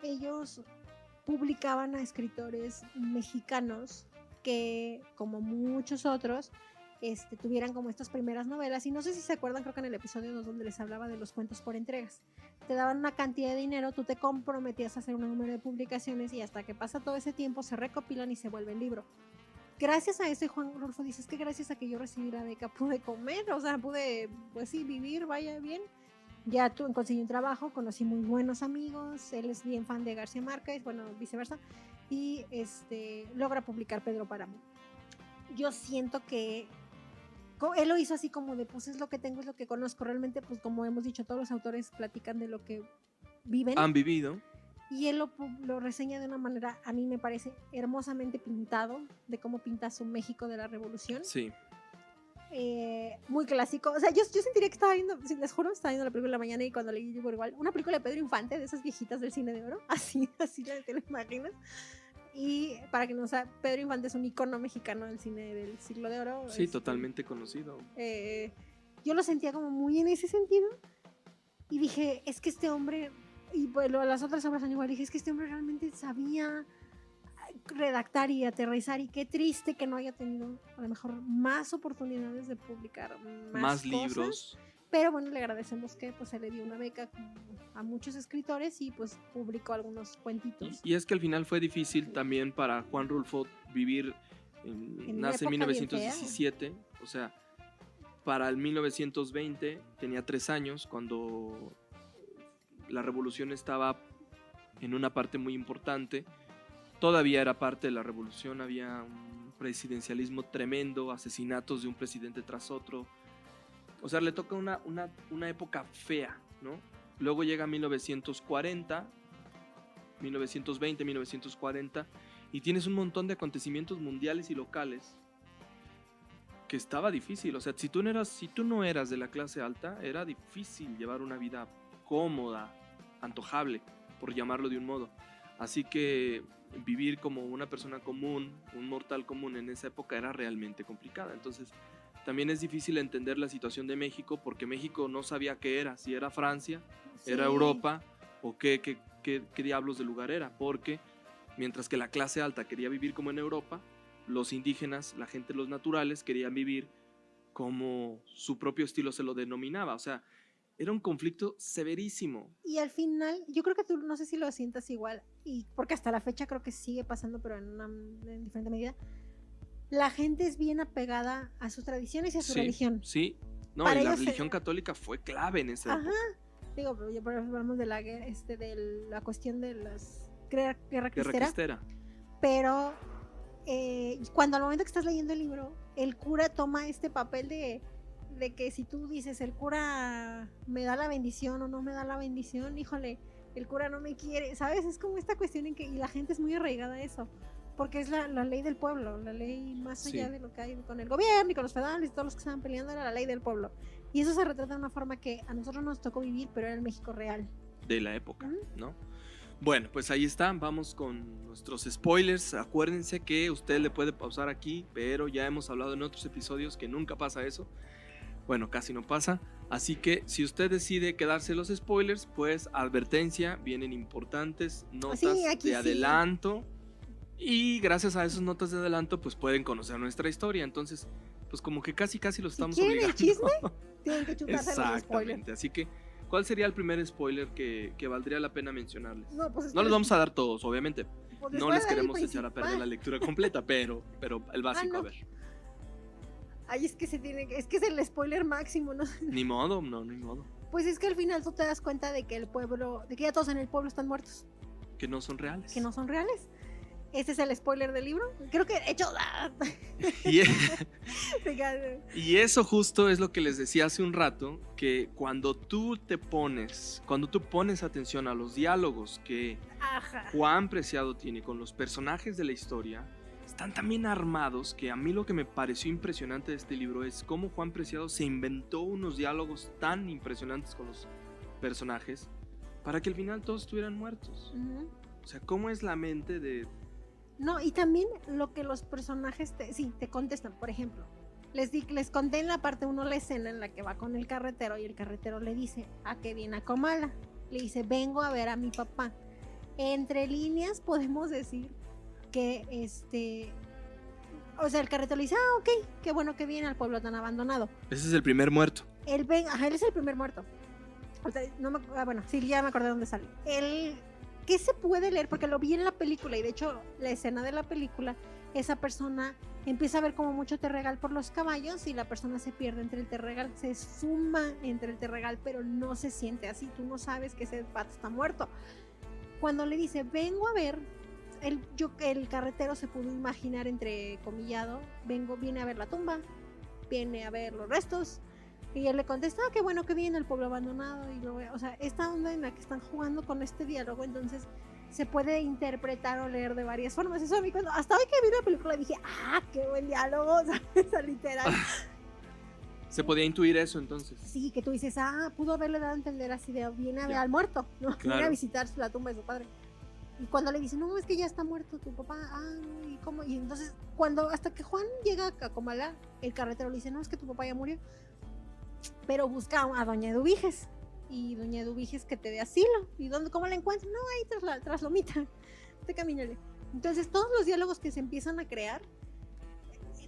S2: Ellos publicaban a escritores mexicanos que, como muchos otros, tuvieran como estas primeras novelas. Y no sé si se acuerdan, creo que en el episodio 2 donde les hablaba de los cuentos por entregas. Te daban una cantidad de dinero, tú te comprometías a hacer un número de publicaciones y hasta que pasa todo ese tiempo se recopilan y se vuelve el libro. Gracias a eso, Juan Rulfo dice, es que gracias a que yo recibí la beca pude comer, o sea, pude, pues sí, vivir, vaya bien. Ya conseguí un trabajo, conocí muy buenos amigos, él es bien fan de García Márquez, bueno, viceversa, y logra publicar Pedro Páramo. Yo siento que él lo hizo así como de, pues es lo que tengo, es lo que conozco. Realmente, pues como hemos dicho, todos los autores platican de lo que viven.
S1: Han vivido.
S2: Y él lo reseña de una manera, a mí me parece hermosamente pintado, de cómo pinta su México de la Revolución.
S1: Sí.
S2: Muy clásico. O sea, yo sentiría que estaba viendo, les juro, estaba viendo la película de la mañana y cuando leí yo por igual, una película de Pedro Infante, de esas viejitas del cine de oro, así te lo imaginas. Y para que no sea, Pedro Infante es un icono mexicano del cine del siglo de oro.
S1: Sí, totalmente conocido.
S2: Yo lo sentía como muy en ese sentido y dije, es que este hombre, y pues las otras obras son igual, dije, es que este hombre realmente sabía redactar y aterrizar, y qué triste que no haya tenido a lo mejor más oportunidades de publicar más
S1: libros.
S2: Pero bueno, le agradecemos que pues se le dio una beca a muchos escritores y pues publicó algunos cuentitos.
S1: Y es que al final fue difícil también para Juan Rulfo vivir, nace en 1917, o sea, para el 1920 tenía 3 años cuando la revolución estaba en una parte muy importante. Todavía era parte de la revolución, había un presidencialismo tremendo, asesinatos de un presidente tras otro. O sea, le toca una época fea, ¿no? Luego llega 1940, 1920, 1940, y tienes un montón de acontecimientos mundiales y locales que estaba difícil. O sea, si tú no eras de la clase alta, era difícil llevar una vida cómoda, antojable, por llamarlo de un modo. Así que vivir como una persona común, un mortal común en esa época era realmente complicada. Entonces también es difícil entender la situación de México, porque México no sabía qué era, si era Francia, sí, era Europa o qué diablos de lugar era, porque mientras que la clase alta quería vivir como en Europa, los indígenas, la gente, los naturales, querían vivir como su propio estilo se lo denominaba. O sea, era un conflicto severísimo.
S2: Y al final, yo creo que tú, no sé si lo sientas igual, y porque hasta la fecha creo que sigue pasando, pero en diferente medida, la gente es bien apegada a sus tradiciones y a su religión.
S1: Sí, no, y la religión católica fue clave en esa época.
S2: Digo, pero ya hablamos de de la cuestión de las guerra cristera. Pero cuando al momento que estás leyendo el libro, el cura toma este papel de que si tú dices, el cura me da la bendición o no me da la bendición, híjole, el cura no me quiere, ¿sabes? Es como esta cuestión en que, y la gente es muy arraigada a eso, porque es la ley del pueblo, la ley más allá de lo que hay con el gobierno y con los federales y todos los que estaban peleando, era la ley del pueblo. Y eso se retrata de una forma que a nosotros nos tocó vivir, pero era el México real.
S1: De la época, ¿no? Bueno, pues ahí están, vamos con nuestros spoilers. Acuérdense que usted le puede pausar aquí, pero ya hemos hablado en otros episodios que nunca pasa eso. Bueno, casi no pasa. Así que si usted decide quedarse los spoilers, pues advertencia, vienen importantes notas de adelanto. Y gracias a esas notas de adelanto, pues pueden conocer nuestra historia. Entonces, pues como que casi los estamos obligando.
S2: ¿El chisme? Tienen que chutarse los spoilers.
S1: Así que, ¿cuál sería el primer spoiler que valdría la pena mencionarles?
S2: Pues
S1: no les vamos a dar todos, obviamente. Pues no les queremos echar a perder la lectura completa, pero el básico, a ver.
S2: Ay, es que es el spoiler máximo, ¿no?
S1: Ni modo, ni modo.
S2: Pues es que al final tú te das cuenta de que ya todos en el pueblo están muertos.
S1: Que no son reales.
S2: Que no son reales. ¿Ese es el spoiler del libro? Creo que he hecho...
S1: Y, y eso justo es lo que les decía hace un rato, que cuando tú pones atención a los diálogos que
S2: Ajá.
S1: Juan Preciado tiene con los personajes de la historia, están tan bien armados que a mí lo que me pareció impresionante de este libro es cómo Juan Preciado se inventó unos diálogos tan impresionantes con los personajes para que al final todos estuvieran muertos.
S2: Uh-huh.
S1: O sea, cómo es la mente de...
S2: No, y también lo que los personajes te contestan. Por ejemplo, les conté en la parte 1 la escena en la que va con el carretero y el carretero le dice a que viene a Comala. Le dice, vengo a ver a mi papá. Entre líneas podemos decir que o sea, el carretero le dice, ok, qué bueno que viene al pueblo tan abandonado.
S1: Ese es el primer muerto.
S2: Él es el primer muerto. O sea, bueno, sí, ya me acordé de dónde sale. ¿Qué se puede leer? Porque lo vi en la película y de hecho la escena de la película, esa persona empieza a ver como mucho terregal por los caballos y la persona se pierde entre el terregal, se suma entre el terregal, pero no se siente así, tú no sabes que ese pato está muerto. Cuando le dice, vengo a ver, el carretero se pudo imaginar entrecomillado, viene a ver la tumba, viene a ver los restos. Y él le contesta, qué bueno que viene el pueblo abandonado. O sea, esta onda en la que están jugando con este diálogo, entonces se puede interpretar o leer de varias formas. Eso a mí hasta hoy que vi la película dije, qué buen diálogo, ¿sabes? Literal.
S1: ¿Se podía intuir eso entonces?
S2: Sí, que tú dices, pudo haberle dado a entender así de, viene a ver al muerto, ¿no?
S1: Claro.
S2: Viene a visitar la tumba de su padre. Y cuando le dice, no, es que ya está muerto tu papá, ¿y cómo? Y entonces, hasta que Juan llega a Comala, el carretero le dice, no, es que tu papá ya murió. Pero busca a doña Eduviges y doña Eduviges que te dé asilo. ¿Y cómo la encuentras? No, ahí tras Lomita, te camínale. Entonces todos los diálogos que se empiezan a crear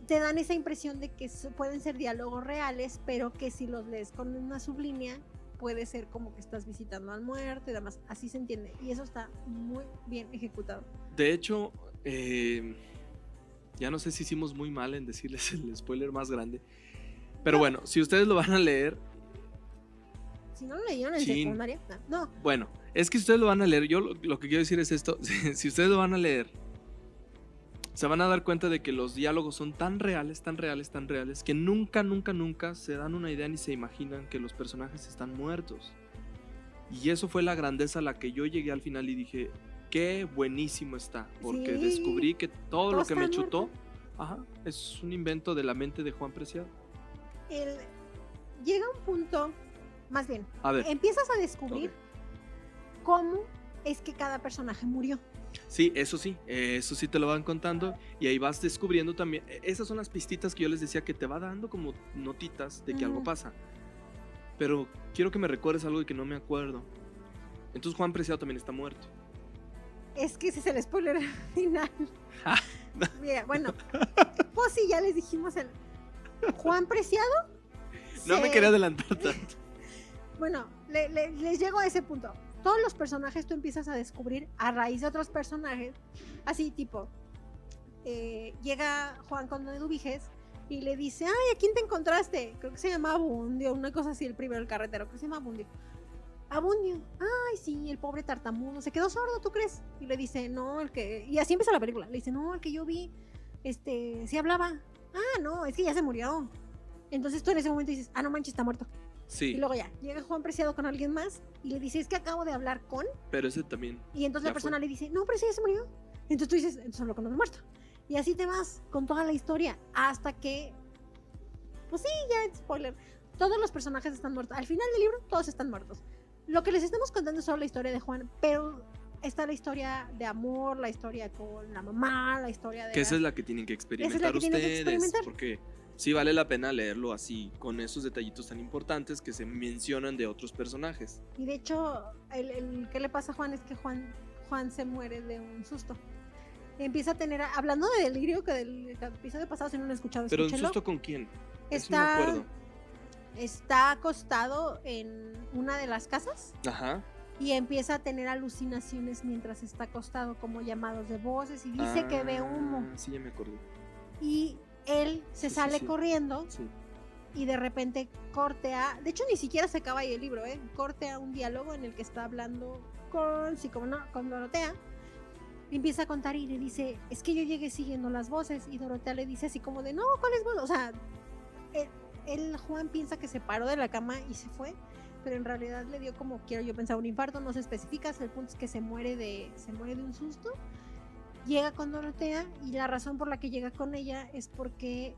S2: te dan esa impresión de que pueden ser diálogos reales, pero que si los lees con una sublínea puede ser como que estás visitando al muerto y demás, así se entiende, y eso está muy bien ejecutado.
S1: De hecho, ya no sé si hicimos muy mal en decirles el spoiler más grande. Pero bueno, si ustedes lo van a leer...
S2: Si no lo leyeron en secundaria, no.
S1: Bueno, es que si ustedes lo van a leer, yo lo que quiero decir es esto. Si ustedes lo van a leer, se van a dar cuenta de que los diálogos son tan reales, tan reales, tan reales, que nunca, nunca, nunca se dan una idea ni se imaginan que los personajes están muertos. Y eso fue la grandeza a la que yo llegué al final y dije, qué buenísimo está. Porque descubrí que todo lo que me chutó, es un invento de la mente de Juan Preciado.
S2: Llega un punto, más bien, empiezas a descubrir cómo es que cada personaje murió.
S1: Sí, eso sí te lo van contando y ahí vas descubriendo también. Esas son las pistitas que yo les decía que te va dando como notitas de que algo pasa. Pero quiero que me recuerdes algo de que no me acuerdo. Entonces Juan Preciado también está muerto.
S2: Es que ese es el spoiler final. Mira, bueno, pues sí, ya les dijimos Juan Preciado.
S1: No me quería adelantar tanto.
S2: Bueno, les llego a ese punto. Todos los personajes tú empiezas a descubrir a raíz de otros personajes. Así tipo, llega Juan con Eduviges y le dice, ¿a quién te encontraste? Creo que se llama Abundio, una cosa así, el primero, el carretero, creo que se llama Abundio. Abundio, sí, el pobre tartamudo, se quedó sordo, ¿tú crees? Y le dice, no, y así empieza la película, le dice, no, el que yo vi, sí hablaba. No, es que ya se murió. Entonces tú en ese momento dices, no manches, está muerto.
S1: Sí.
S2: Y luego ya, llega Juan Preciado con alguien más y le dice, es que acabo de hablar con...
S1: Pero ese también.
S2: Y entonces la persona le dice, no, pero ese ya se murió. Entonces tú dices, entonces hablo con el muerto. Y así te vas con toda la historia hasta que... Pues sí, ya, spoiler. Todos los personajes están muertos. Al final del libro, todos están muertos. Lo que les estamos contando es solo la historia de Juan, pero está la historia de amor, la historia con la mamá, la historia de...
S1: Que esa es la que tienen que experimentar ustedes, porque sí vale la pena leerlo así, con esos detallitos tan importantes que se mencionan de otros personajes.
S2: Y de hecho, ¿qué le pasa a Juan? Es que Juan se muere de un susto. Empieza a tener, hablando de delirio, que del episodio pasado, si no lo han escuchado,
S1: ¿pero un susto con quién?
S2: Está,
S1: no me acuerdo.
S2: Está acostado en una de las casas.
S1: Ajá.
S2: Y empieza a tener alucinaciones mientras está acostado, como llamados de voces, y dice que ve humo.
S1: Sí, ya me acordé.
S2: Y él se sale corriendo y de repente cortea, de hecho ni siquiera se acaba ahí el libro, cortea un diálogo en el que está hablando con Dorotea empieza a contar y le dice, es que yo llegué siguiendo las voces, y Dorotea le dice así como de, no, ¿cuáles voces? O sea, Juan piensa que se paró de la cama y se fue, pero en realidad le dio como, quiero yo pensar, un infarto, no se especifica, el punto es que se muere de un susto. Llega con Dorotea y la razón por la que llega con ella es porque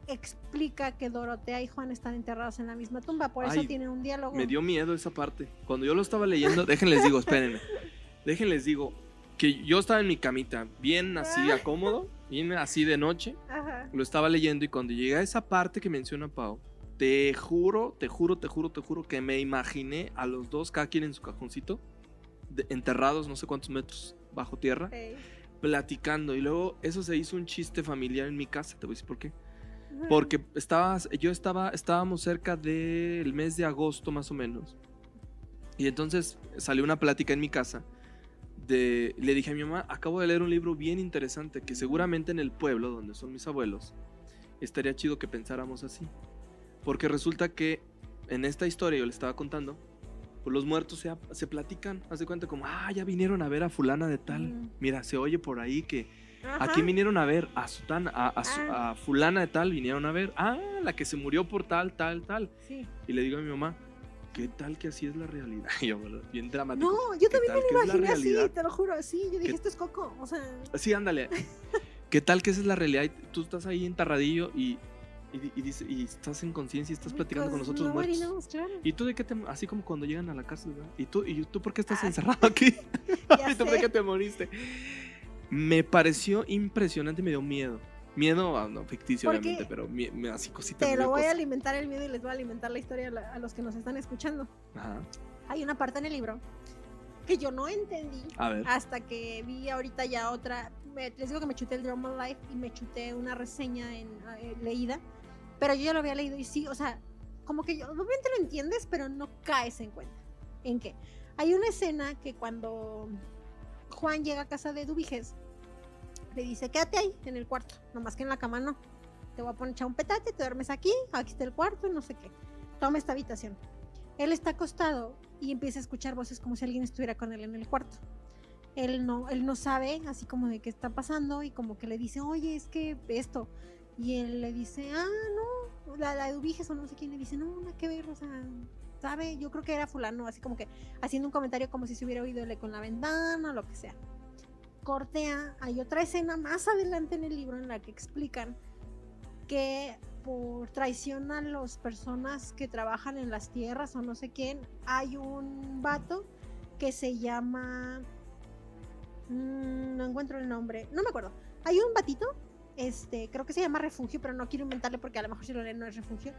S2: explica que Dorotea y Juan están enterrados en la misma tumba, por eso tienen un diálogo.
S1: Me dio miedo esa parte. Cuando yo lo estaba leyendo, déjenles digo, espérenme, déjenles digo que yo estaba en mi camita, bien así acómodo, bien así de noche. Ajá. Lo estaba leyendo y cuando llegué a esa parte que menciona Pau, te juro que me imaginé a los dos, cada quien en su cajoncito, enterrados no sé cuántos metros bajo tierra, platicando, y luego eso se hizo un chiste familiar en mi casa. Te voy a decir por qué. Porque estábamos cerca del mes de agosto más o menos, y entonces salió una plática en mi casa. Le dije a mi mamá, acabo de leer un libro bien interesante que seguramente en el pueblo donde son mis abuelos estaría chido que pensáramos así, porque resulta que en esta historia yo le estaba contando, pues los muertos se platican, haz de cuenta como, ya vinieron a ver a fulana de tal, mira, se oye por ahí que aquí vinieron a ver a fulana de tal, vinieron a ver, la que se murió por tal. Sí. Y le digo a mi mamá, ¿qué tal que así es la realidad? Y yo, bien dramático.
S2: No, yo también me lo imaginé así, te lo juro, sí, yo dije, esto es Coco, o sea.
S1: Sí, ándale. ¿Qué tal que esa es la realidad? Y tú estás ahí enterradillo y estás en conciencia y estás platicando con nosotros muertos. Claro. ¿Y tú de qué así como cuando llegan a la cárcel, ¿verdad? ¿Y tú por qué estás encerrado aquí? ¿Y tú de qué te moriste? Me pareció impresionante, me dio miedo. Miedo, no, ficticio obviamente, pero así cositas.
S2: Te lo voy a alimentar el miedo y les voy a alimentar la historia a los que nos están escuchando. Ajá. Hay una parte en el libro que yo no entendí hasta que vi ahorita ya otra. Les digo que me chuté el Drama Life y me chuté una reseña leída, pero yo ya lo había leído y sí, o sea, como que obviamente lo entiendes, pero no caes en cuenta. ¿En qué? Hay una escena que cuando Juan llega a casa de Dubíges, le dice, quédate ahí en el cuarto, nomás que en la cama no, te voy a poner echar un petate, te duermes aquí está el cuarto y no sé qué, toma esta habitación. Él está acostado y empieza a escuchar voces como si alguien estuviera con él en el cuarto. Él no sabe así como de qué está pasando y como que le dice, oye, es que esto, y él le dice, no, la de Dubíges o no sé quién, le dice, no, nada que ver, o sea, sabe, yo creo que era fulano, así como que haciendo un comentario como si se hubiera oído el eco en la ventana o lo que sea. Cortea, hay otra escena más adelante en el libro en la que explican que por traición a las personas que trabajan en las tierras o no sé quién, hay un vato que se llama, no encuentro el nombre, no me acuerdo, hay un batito, creo que se llama Refugio, pero no quiero inventarle porque a lo mejor si lo leen no es Refugio,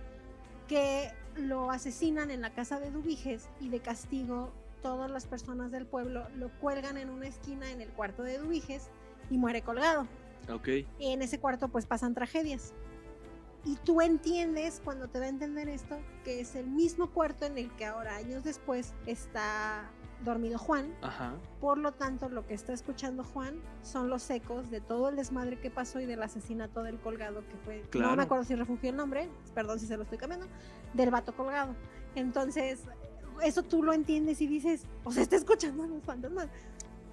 S2: que lo asesinan en la casa de Dubíges y de castigo todas las personas del pueblo lo cuelgan en una esquina en el cuarto de Dubíges y muere colgado.
S1: Okay.
S2: Y en ese cuarto pues pasan tragedias. Y tú entiendes cuando te va a entender esto que es el mismo cuarto en el que ahora años después está dormido Juan.
S1: Ajá.
S2: Por lo tanto lo que está escuchando Juan son los ecos de todo el desmadre que pasó y del asesinato del colgado que fue, claro. No me acuerdo si Refugio el nombre, perdón si se lo estoy cambiando, del vato colgado. Entonces eso tú lo entiendes y dices, o sea, está escuchando a los fantasmas.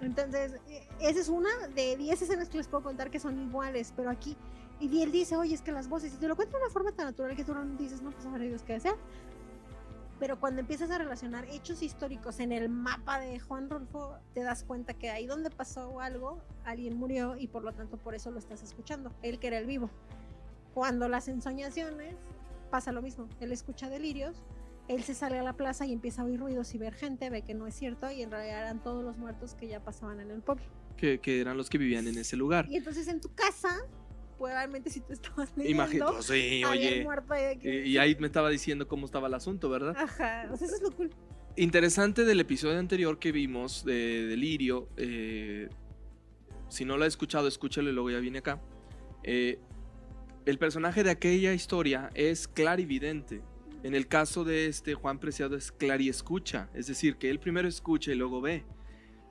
S2: Entonces, esa es una de 10 escenas que les puedo contar que son iguales, pero aquí, y él dice, oye, es que las voces, y te lo cuenta de una forma tan natural que tú no dices, no, pues sabrá Dios qué desea. Pero cuando empiezas a relacionar hechos históricos en el mapa de Juan Rulfo, te das cuenta que ahí donde pasó algo, alguien murió y por lo tanto por eso lo estás escuchando, él que era el vivo. Cuando las ensoñaciones, pasa lo mismo, él escucha delirios, él se sale a la plaza y empieza a oír ruidos y ver gente, ve que no es cierto y en realidad eran todos los muertos que ya pasaban en el pueblo.
S1: Que eran los que vivían en ese lugar.
S2: Y entonces en tu casa, probablemente si tú estabas leyendo,
S1: sí, oye, muerto y ahí me estaba diciendo cómo estaba el asunto, ¿verdad?
S2: Ajá, o sea, eso es lo cool.
S1: Interesante del episodio anterior que vimos de Delirio, si no lo has escuchado, escúchalo y luego ya viene acá. El personaje de aquella historia es clarividente. En el caso de Juan Preciado es clariescucha, es decir, que él primero escucha y luego ve,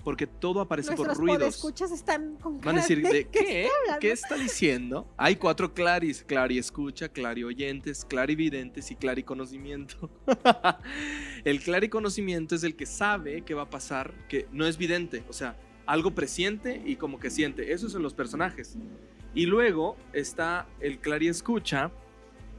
S1: porque todo aparece por ruidos. Nuestros
S2: podescuchas están con
S1: van a decir, ¿de qué? ¿Qué está diciendo? Hay 4 claris, clariescucha, clarioyentes, clarividentes y clariconocimiento. El clariconocimiento es el que sabe qué va a pasar, que no es vidente, o sea, algo presiente y como que siente. Eso son los personajes. Y luego está el clariescucha,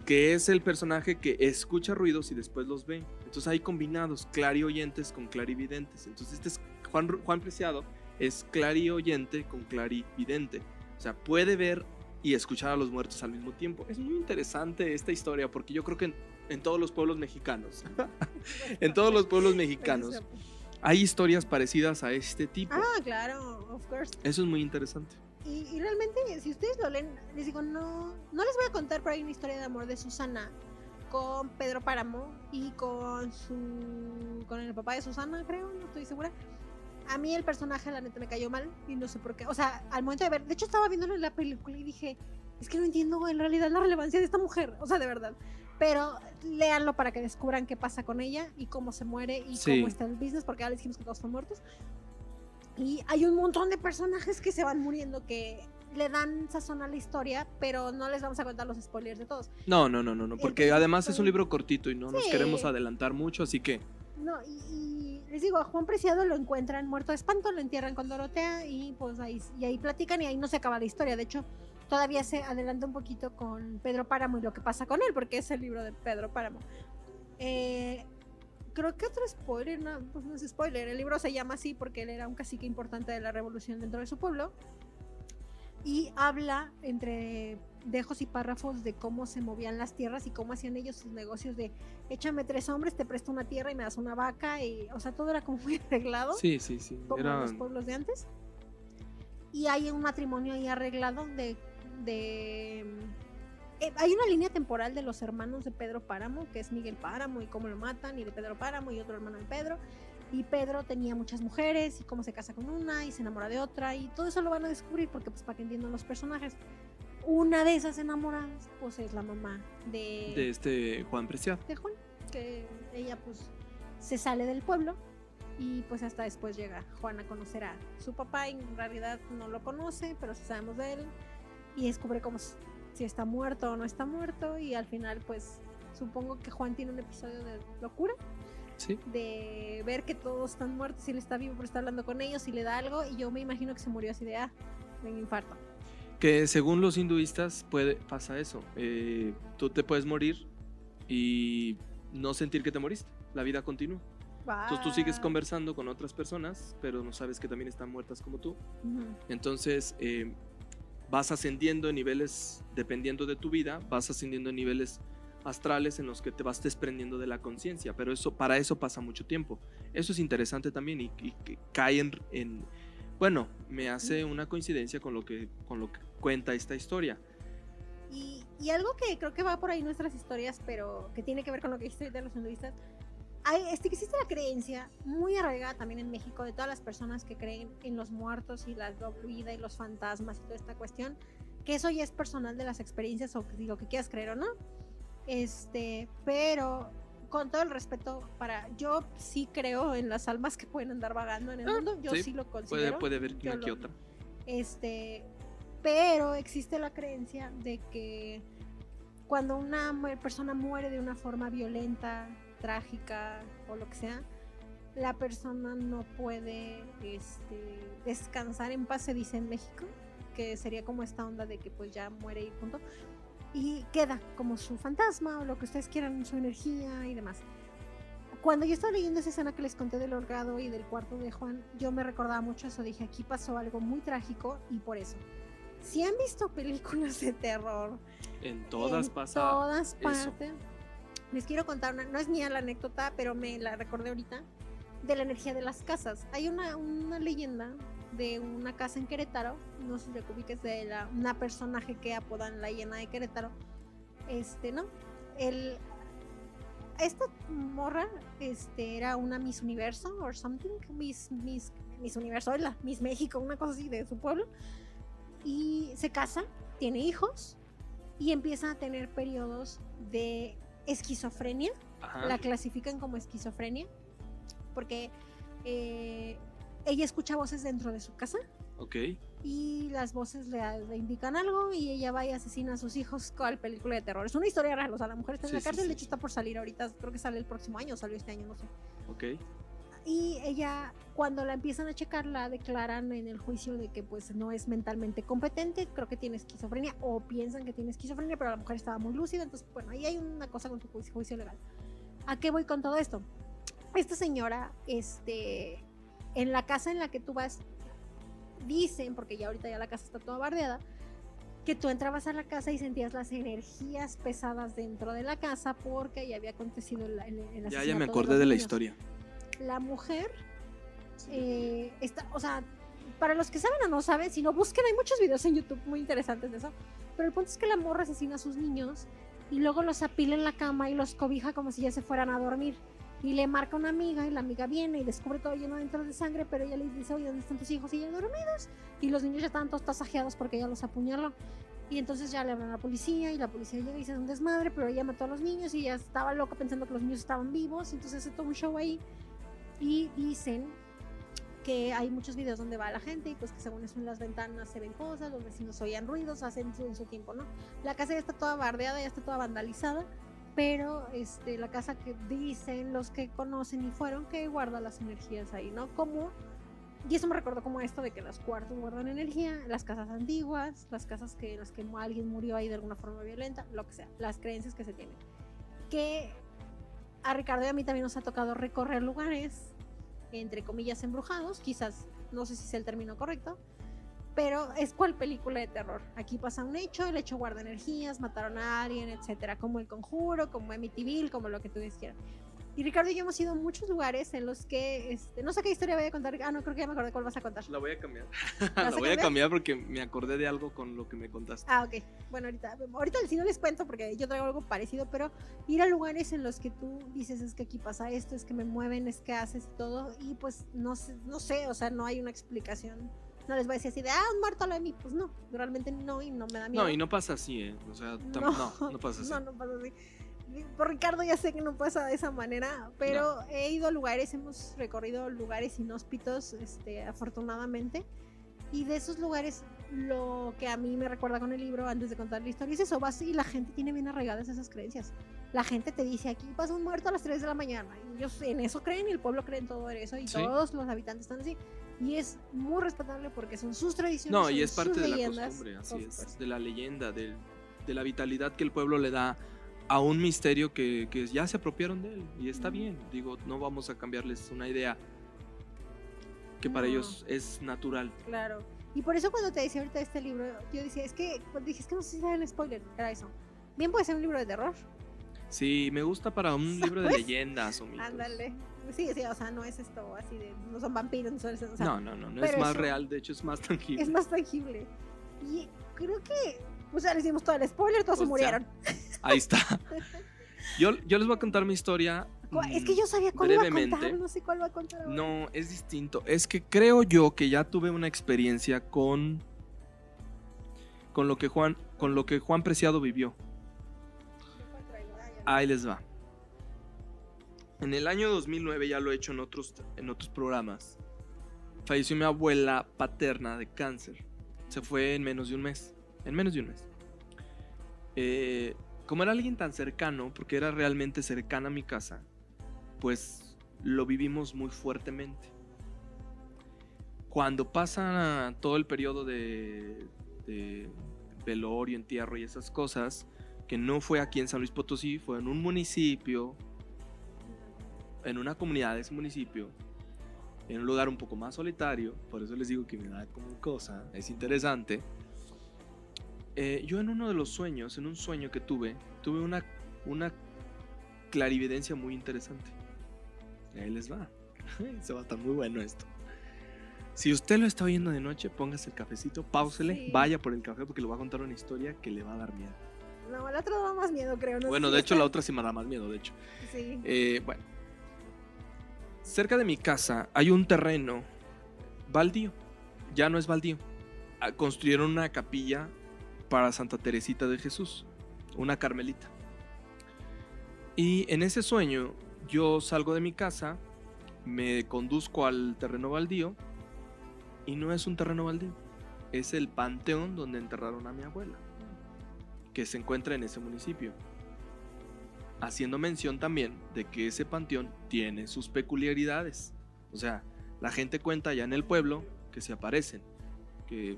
S1: que es el personaje que escucha ruidos y después los ve. Entonces hay combinados clarioyentes con clarividentes. Entonces este es Juan Preciado, es clarioyente con clarividente. O sea, puede ver y escuchar a los muertos al mismo tiempo. Es muy interesante esta historia porque yo creo que en todos los pueblos mexicanos, en todos los pueblos mexicanos, hay historias parecidas a este tipo.
S2: Ah, claro, of course.
S1: Eso es muy interesante.
S2: Y realmente, si ustedes lo leen, les digo, no les voy a contar, pero hay una historia de amor de Susana con Pedro Páramo y con el papá de Susana, creo, no estoy segura. A mí el personaje, la neta, me cayó mal y no sé por qué. O sea, al momento de ver, de hecho estaba viéndolo en la película y dije, es que no entiendo en realidad la relevancia de esta mujer, o sea, de verdad. Pero léanlo para que descubran qué pasa con ella y cómo se muere y cómo está el business, porque ya les dijimos que todos están muertos. Y hay un montón de personajes que se van muriendo que le dan sazón a la historia, pero no les vamos a contar los spoilers de todos.
S1: No, porque además es un libro cortito y no nos queremos adelantar mucho, así que...
S2: No, y les digo, a Juan Preciado lo encuentran muerto de espanto, lo entierran con Dorotea y pues ahí platican y ahí no se acaba la historia. De hecho, todavía se adelanta un poquito con Pedro Páramo y lo que pasa con él, porque es el libro de Pedro Páramo. Creo que otro spoiler, pues no es spoiler, el libro se llama así porque él era un cacique importante de la revolución dentro de su pueblo y habla entre dejos y párrafos de cómo se movían las tierras y cómo hacían ellos sus negocios de échame 3 hombres, te presto una tierra y me das una vaca y, o sea, todo era como muy arreglado.
S1: Sí.
S2: Como los pueblos de antes. Y hay un matrimonio ahí arreglado hay una línea temporal de los hermanos de Pedro Páramo, que es Miguel Páramo y cómo lo matan, y de Pedro Páramo y otro hermano de Pedro. Y Pedro tenía muchas mujeres y cómo se casa con una y se enamora de otra y todo eso lo van a descubrir porque pues para que entiendan los personajes. Una de esas enamoradas pues es la mamá de
S1: este Juan Preciado.
S2: De Juan, que ella pues se sale del pueblo y pues hasta después llega Juan a conocer a su papá y en realidad no lo conoce, pero sí sabemos de él y descubre cómo si está muerto o no está muerto y al final pues supongo que Juan tiene un episodio de locura.
S1: Sí.
S2: De ver que todos están muertos y él está vivo pero está hablando con ellos y le da algo y yo me imagino que se murió así de un infarto.
S1: Que según los hinduistas pasa eso, tú te puedes morir y no sentir que te moriste, la vida continúa. Entonces tú sigues conversando con otras personas pero no sabes que también están muertas como tú. Entonces vas ascendiendo en niveles, dependiendo de tu vida, vas ascendiendo en niveles astrales en los que te vas desprendiendo de la conciencia, pero para eso pasa mucho tiempo. Eso es interesante también y que cae en bueno, me hace una coincidencia con lo que cuenta esta historia.
S2: Y algo que creo que va por ahí nuestras historias, pero que tiene que ver con lo que dijiste de los hinduistas, que existe la creencia muy arraigada también en México de todas las personas que creen en los muertos y la doble vida y los fantasmas y toda esta cuestión, que eso ya es personal de las experiencias o lo que quieras creer o no. Pero con todo el respeto yo sí creo en las almas que pueden andar vagando en el mundo, yo sí lo considero.
S1: Puede haber una que otra.
S2: Pero existe la creencia de que cuando una persona muere de una forma violenta, trágica o lo que sea, la persona no puede descansar en paz, se dice en México, que sería como esta onda de que pues ya muere y punto, y queda como su fantasma o lo que ustedes quieran, su energía y demás. Cuando yo estaba leyendo esa escena que les conté del ahorcado y del cuarto de Juan, yo me recordaba mucho eso, dije aquí pasó algo muy trágico y por eso. Si han visto películas de terror,
S1: en todas
S2: partes,
S1: eso.
S2: Les quiero contar no es mía la anécdota, pero me la recordé ahorita, de la energía de las casas. Hay una leyenda de una casa en Querétaro, no sé si te ubiques, de una personaje que apodan la hiena de Querétaro. Esta morra era una Miss Universo or something, Miss Universo, Miss México, una cosa así de su pueblo, y se casa, tiene hijos y empieza a tener periodos de esquizofrenia. Ajá. La clasifican como esquizofrenia porque ella escucha voces dentro de su casa.
S1: Okay.
S2: Y las voces le indican algo y ella va y asesina a sus hijos con la película de terror. Es una historia real, o sea, la mujer está en la cárcel, de hecho está por salir ahorita, creo que sale el próximo año, salió este año, no sé.
S1: Okay.
S2: Y ella, cuando la empiezan a checar, la declaran en el juicio de que pues no es mentalmente competente, creo que tiene esquizofrenia, o piensan que tiene esquizofrenia, pero la mujer estaba muy lúcida. Entonces, bueno, ahí hay una cosa con su juicio legal. ¿A qué voy con todo esto? Esta señora, en la casa en la que tú vas, dicen, porque ya ahorita ya la casa está toda bardeada, que tú entrabas a la casa y sentías las energías pesadas dentro de la casa porque ya había acontecido el asesinato.
S1: Ya me acordé de la historia.
S2: La mujer o sea, para los que saben o no saben, si no busquen, hay muchos videos en YouTube muy interesantes de eso, pero el punto es que la morra asesina a sus niños y luego los apila en la cama y los cobija como si ya se fueran a dormir, y le marca a una amiga y la amiga viene y descubre todo lleno dentro de sangre, pero ella le dice, oye, ¿dónde están tus hijos? Y ya dormidos, y los niños ya estaban todos tasajeados porque ella los apuñaló. Y entonces ya le hablan a la policía y la policía llega y dice, es un desmadre, pero ella mató a los niños y ella estaba loca pensando que los niños estaban vivos, entonces hace todo un show ahí. Y dicen que hay muchos videos donde va la gente y pues que según eso en las ventanas se ven cosas, los vecinos oían ruidos, hacen en su tiempo, ¿no? La casa ya está toda bardeada, ya está toda vandalizada, pero la casa que dicen los que conocen y fueron, que guarda las energías ahí, ¿no? Como, y eso me recordó como esto de que los cuartos guardan energía, las casas antiguas, las casas en las que alguien murió ahí de alguna forma violenta, lo que sea, las creencias que se tienen. Que a Ricardo y a mí también nos ha tocado recorrer lugares, entre comillas, embrujados, quizás, no sé si es el término correcto, pero es cual película de terror. Aquí pasa un hecho, el hecho guarda energías, mataron a alguien, etcétera, como El Conjuro, como Amityville, como lo que tú quieras. Y Ricardo y yo hemos ido a muchos lugares en los que, no sé qué historia voy a contar. Ah, no, creo que ya me acordé cuál vas a contar.
S1: La voy a cambiar. La voy a cambiar porque me acordé de algo con lo que me contaste.
S2: Ah, ok. Bueno, ahorita sí no les cuento porque yo traigo algo parecido, pero ir a lugares en los que tú dices, es que aquí pasa esto, es que me mueven, es que haces todo, y pues no sé, o sea, no hay una explicación. No les voy a decir así de, un muerto lo de mí. Pues no, realmente no, y no me da miedo.
S1: No, y no pasa así, o sea, no pasa así.
S2: No pasa así. Por Ricardo ya sé que no pasa de esa manera, pero no. He ido a lugares, hemos recorrido lugares inhóspitos, afortunadamente, y de esos lugares lo que a mí me recuerda con el libro, antes de contar la historia, es eso, vas y la gente tiene bien arraigadas esas creencias. La gente te dice, aquí pasa un muerto a las 3 de la mañana, y ellos en eso creen, y el pueblo cree en todo eso, y ¿sí? Todos los habitantes están así, y es muy respetable porque son sus tradiciones.
S1: No, y es parte de la costumbre, así es, de la leyenda, de la vitalidad que el pueblo le da a un misterio que ya se apropiaron de él, y está bien, digo, no vamos a cambiarles una idea que para ellos es natural.
S2: Claro, y por eso cuando te decía ahorita este libro, yo decía, es que no sé si era el spoiler, era eso, bien puede ser un libro de terror.
S1: Sí, me gusta para un libro de leyendas o mitos.
S2: Ándale, sí, o sea, no es esto así de, no son vampiros, no, o sea,
S1: no es más real, de hecho es más tangible.
S2: Es más tangible, y creo que, o sea, les dimos todo el spoiler, todos se murieron.
S1: Ahí está. Yo les voy a contar mi historia.
S2: Es que yo sabía cuál brevemente. Iba a contar, no sé cuál va a contar ahora.
S1: No, es distinto. Es que creo yo que ya tuve una experiencia con lo que Juan Preciado vivió. Ahí les va. En el año 2009, ya lo he hecho en otros programas, falleció mi abuela paterna de cáncer. Se fue en menos de un mes. Como era alguien tan cercano, porque era realmente cercana a mi casa, pues lo vivimos muy fuertemente. Cuando pasa todo el periodo de velorio, entierro y esas cosas, que no fue aquí en San Luis Potosí, fue en un municipio, en una comunidad de ese municipio, en un lugar un poco más solitario, por eso les digo que me da como cosa, es interesante. Yo en un sueño que tuve una clarividencia muy interesante. Ahí les va. Se va a estar muy bueno esto. Si usted lo está oyendo de noche, póngase el cafecito, páusele, sí. Vaya por el café porque le voy a contar una historia que le va a dar miedo.
S2: No, la otra da más miedo, creo. No
S1: bueno, de hecho la otra sí me da más miedo, de hecho.
S2: Sí.
S1: Bueno. Cerca de mi casa hay un terreno baldío. Ya no es baldío. Construyeron una capilla para Santa Teresita de Jesús, una carmelita. Y en ese sueño yo salgo de mi casa, me conduzco al terreno baldío, y no es un terreno baldío, es el panteón donde enterraron a mi abuela, que se encuentra en ese municipio, haciendo mención también de que ese panteón tiene sus peculiaridades. O sea, la gente cuenta allá en el pueblo que se aparecen, que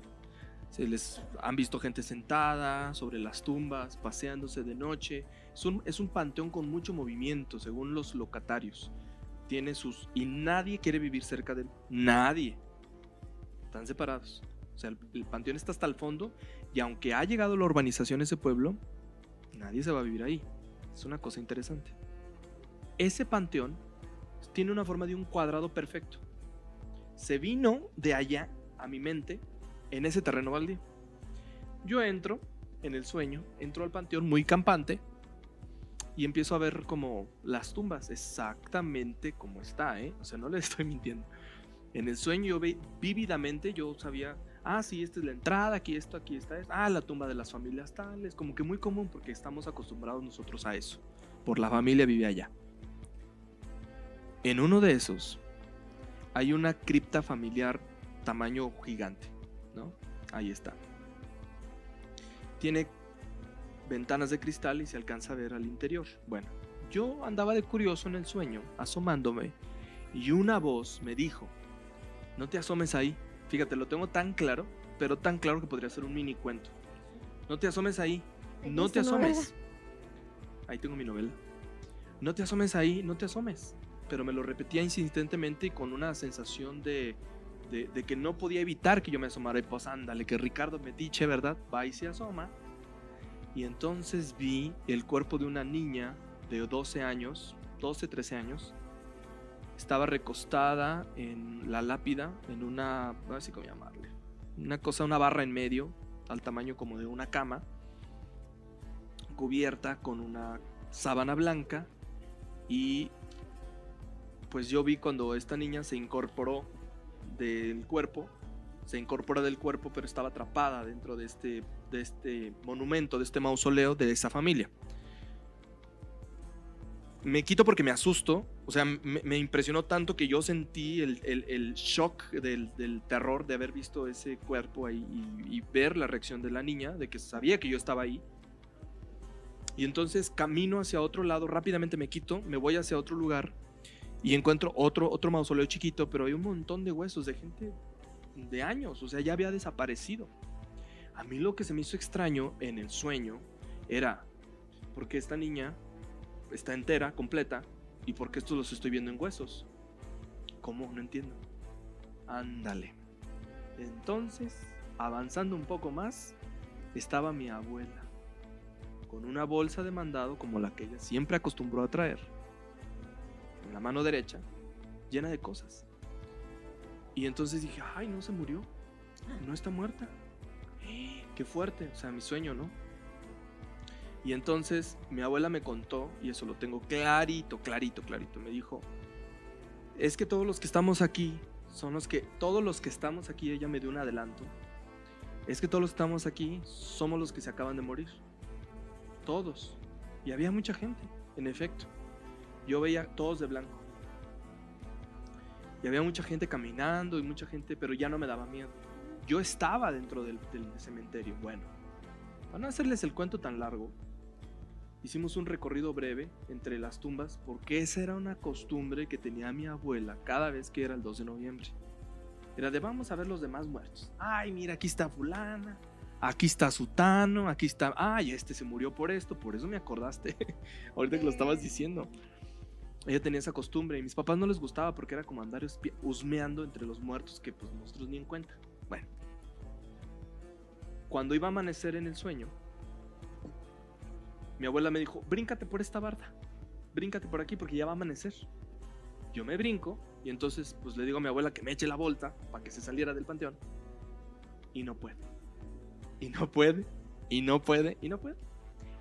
S1: se les han visto gente sentada sobre las tumbas, paseándose de noche. Es un panteón con mucho movimiento, según los locatarios. Tiene y nadie quiere vivir cerca de él. Nadie. Están separados. O sea, el panteón está hasta el fondo, y aunque ha llegado la urbanización a ese pueblo, nadie se va a vivir ahí. Es una cosa interesante. Ese panteón tiene una forma de un cuadrado perfecto. Se vino de allá a mi mente en ese terreno baldío. Yo entro en el sueño, entro al panteón muy campante y empiezo a ver como las tumbas, exactamente como está, ¿eh? O sea, no le estoy mintiendo. En el sueño yo vívidamente, yo sabía, sí, esta es la entrada, aquí está esto, la tumba de las familias tales, como que muy común porque estamos acostumbrados nosotros a eso, por la familia vive allá. En uno de esos hay una cripta familiar tamaño gigante, ¿no? Ahí está. Tiene ventanas de cristal y se alcanza a ver al interior. Bueno, yo andaba de curioso en el sueño, asomándome, y una voz me dijo: no te asomes ahí. Fíjate, lo tengo tan claro, pero tan claro que podría ser un mini cuento. No te asomes ahí, no te asomes. Ahí tengo mi novela. No te asomes ahí, no te asomes. Pero me lo repetía insistentemente y con una sensación de que no podía evitar que yo me asomara. Y pues ándale, que Ricardo Metiche, ¿verdad? Va y se asoma. Y entonces vi el cuerpo de una niña de 12 años, 12, 13 años. Estaba recostada en la lápida, en una, no sé cómo llamarle, una barra en medio, al tamaño como de una cama, cubierta con una sábana blanca. Y pues yo vi cuando esta niña se incorpora del cuerpo, pero estaba atrapada dentro de este monumento, de este mausoleo de esa familia. Me quito porque me asusto, o sea, me impresionó tanto que yo sentí el shock del terror de haber visto ese cuerpo ahí y ver la reacción de la niña, de que sabía que yo estaba ahí. Y entonces camino hacia otro lado, rápidamente me quito, me voy hacia otro lugar y encuentro otro mausoleo chiquito, pero hay un montón de huesos de gente de años, o sea, ya había desaparecido. A mí lo que se me hizo extraño en el sueño era porque esta niña está entera, completa, y porque estos los estoy viendo en huesos. ¿Cómo? No entiendo. Ándale. Entonces, avanzando un poco más, estaba mi abuela con una bolsa de mandado como la que ella siempre acostumbró a traer, en la mano derecha, llena de cosas. Y entonces dije, ay, no se murió, no está muerta. Qué fuerte, o sea, mi sueño, ¿no? Y entonces mi abuela me contó, y eso lo tengo clarito, me dijo, es que todos los que estamos aquí, ella me dio un adelanto, es que todos los que estamos aquí somos los que se acaban de morir, todos. Y había mucha gente, en efecto. Yo veía todos de blanco. Y había mucha gente caminando y mucha gente, pero ya no me daba miedo. Yo estaba dentro del cementerio. Bueno, para no hacerles el cuento tan largo, hicimos un recorrido breve entre las tumbas porque esa era una costumbre que tenía mi abuela cada vez que era el 2 de noviembre. Era de vamos a ver los demás muertos. Ay, mira, aquí está fulana, aquí está sutano, aquí está... Ay, este se murió por esto, por eso me acordaste. Ahorita que lo estabas diciendo. Ella tenía esa costumbre y a mis papás no les gustaba porque era como andar husmeando entre los muertos que pues nosotros ni en cuenta. Bueno, cuando iba a amanecer en el sueño, mi abuela me dijo, bríncate por esta barda, bríncate por aquí porque ya va a amanecer. Yo me brinco y entonces pues le digo a mi abuela que me eche la bolsa para que se saliera del panteón. Y no puede. Y no puede. Y no puede. Y no puede.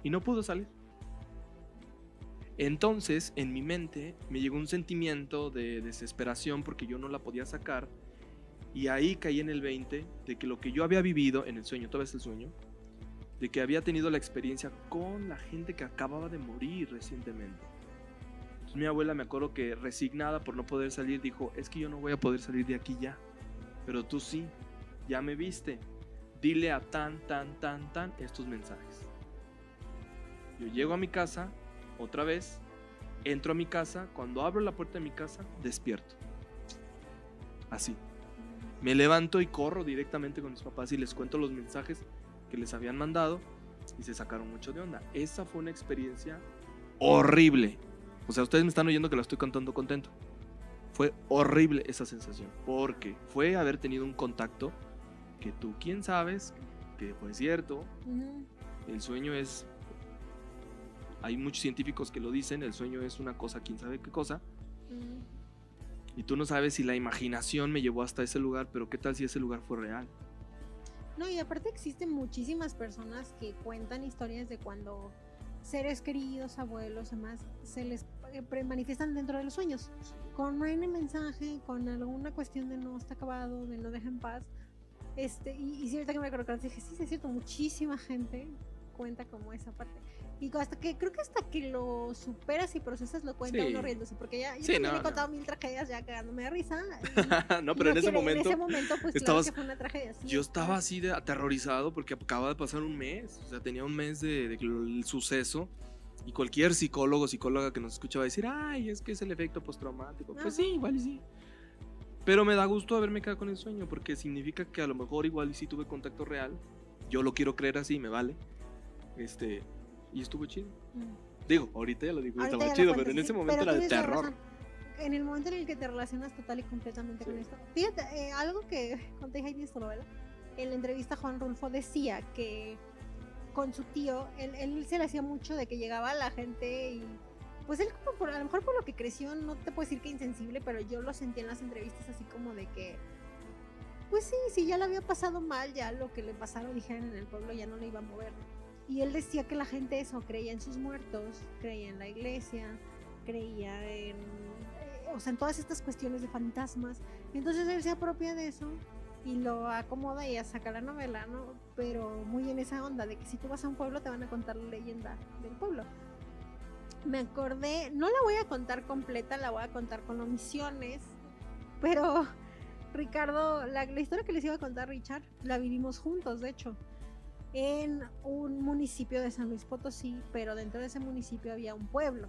S1: Y no pudo salir. Entonces en mi mente me llegó un sentimiento de desesperación porque yo no la podía sacar. Y ahí caí en el 20 de que lo que yo había vivido en el sueño, todavía es el sueño, de que había tenido la experiencia con la gente que acababa de morir recientemente. Entonces mi abuela, me acuerdo que resignada por no poder salir, dijo, es que yo no voy a poder salir de aquí ya, pero tú sí, ya me viste, dile a tan estos mensajes. Yo llego a mi casa, otra vez, entro a mi casa, cuando abro la puerta de mi casa, despierto. Así. Me levanto y corro directamente con mis papás y les cuento los mensajes que les habían mandado y se sacaron mucho de onda. Esa fue una experiencia horrible. O sea, ustedes me están oyendo que la estoy contando contento. Fue horrible esa sensación, porque fue haber tenido un contacto que tú, quién sabes, que fue cierto. El sueño es... Hay muchos científicos que lo dicen, el sueño es una cosa, quién sabe qué cosa. Y tú no sabes si la imaginación me llevó hasta ese lugar, pero qué tal si ese lugar fue real.
S2: No, y aparte existen muchísimas personas que cuentan historias de cuando seres queridos, abuelos, demás, se les manifiestan dentro de los sueños, con un mensaje, con alguna cuestión de no está acabado, de no deja en paz. Y sí, ahorita que me acuerdo, dije, sí, es cierto, muchísima gente cuenta como esa parte. Y hasta que lo superas y procesas, lo cuenta uno riéndose, porque yo también he contado 1000 tragedias ya cagándome de risa.
S1: No, pero en ese momento
S2: pues claro que fue una tragedia. Sí,
S1: yo estaba así de aterrorizado porque acababa de pasar un mes, o sea, tenía un mes del suceso, y cualquier psicóloga que nos escucha va a decir, ay, es que es el efecto postraumático. Pues sí, igual y sí. Pero me da gusto haberme quedado con el sueño, porque significa que a lo mejor igual y sí tuve contacto real. Yo lo quiero creer así, me vale. Y estuvo chido. Digo, ahorita ya lo digo, estaba chido, pero en ese momento era de terror.
S2: En el momento en el que te relacionas total y completamente con esto. Fíjate, algo que conté ahí esto, ¿verdad? En la entrevista Juan Rulfo decía que con su tío, él se le hacía mucho de que llegaba la gente y pues él como a lo mejor por lo que creció, no te puedo decir que insensible, pero yo lo sentí en las entrevistas así como de que pues sí, ya le había pasado mal, ya lo que le pasaron, dijeron en el pueblo, ya no le iba a mover. Y él decía que la gente eso, creía en sus muertos, creía en la iglesia, creía en todas estas cuestiones de fantasmas. Entonces él se apropia de eso y lo acomoda y saca la novela, ¿no? Pero muy en esa onda de que si tú vas a un pueblo te van a contar la leyenda del pueblo. Me acordé, no la voy a contar completa, la voy a contar con omisiones, pero Ricardo, la historia que les iba a contar Richard, la vivimos juntos, de hecho, en un municipio de San Luis Potosí, pero dentro de ese municipio había un pueblo.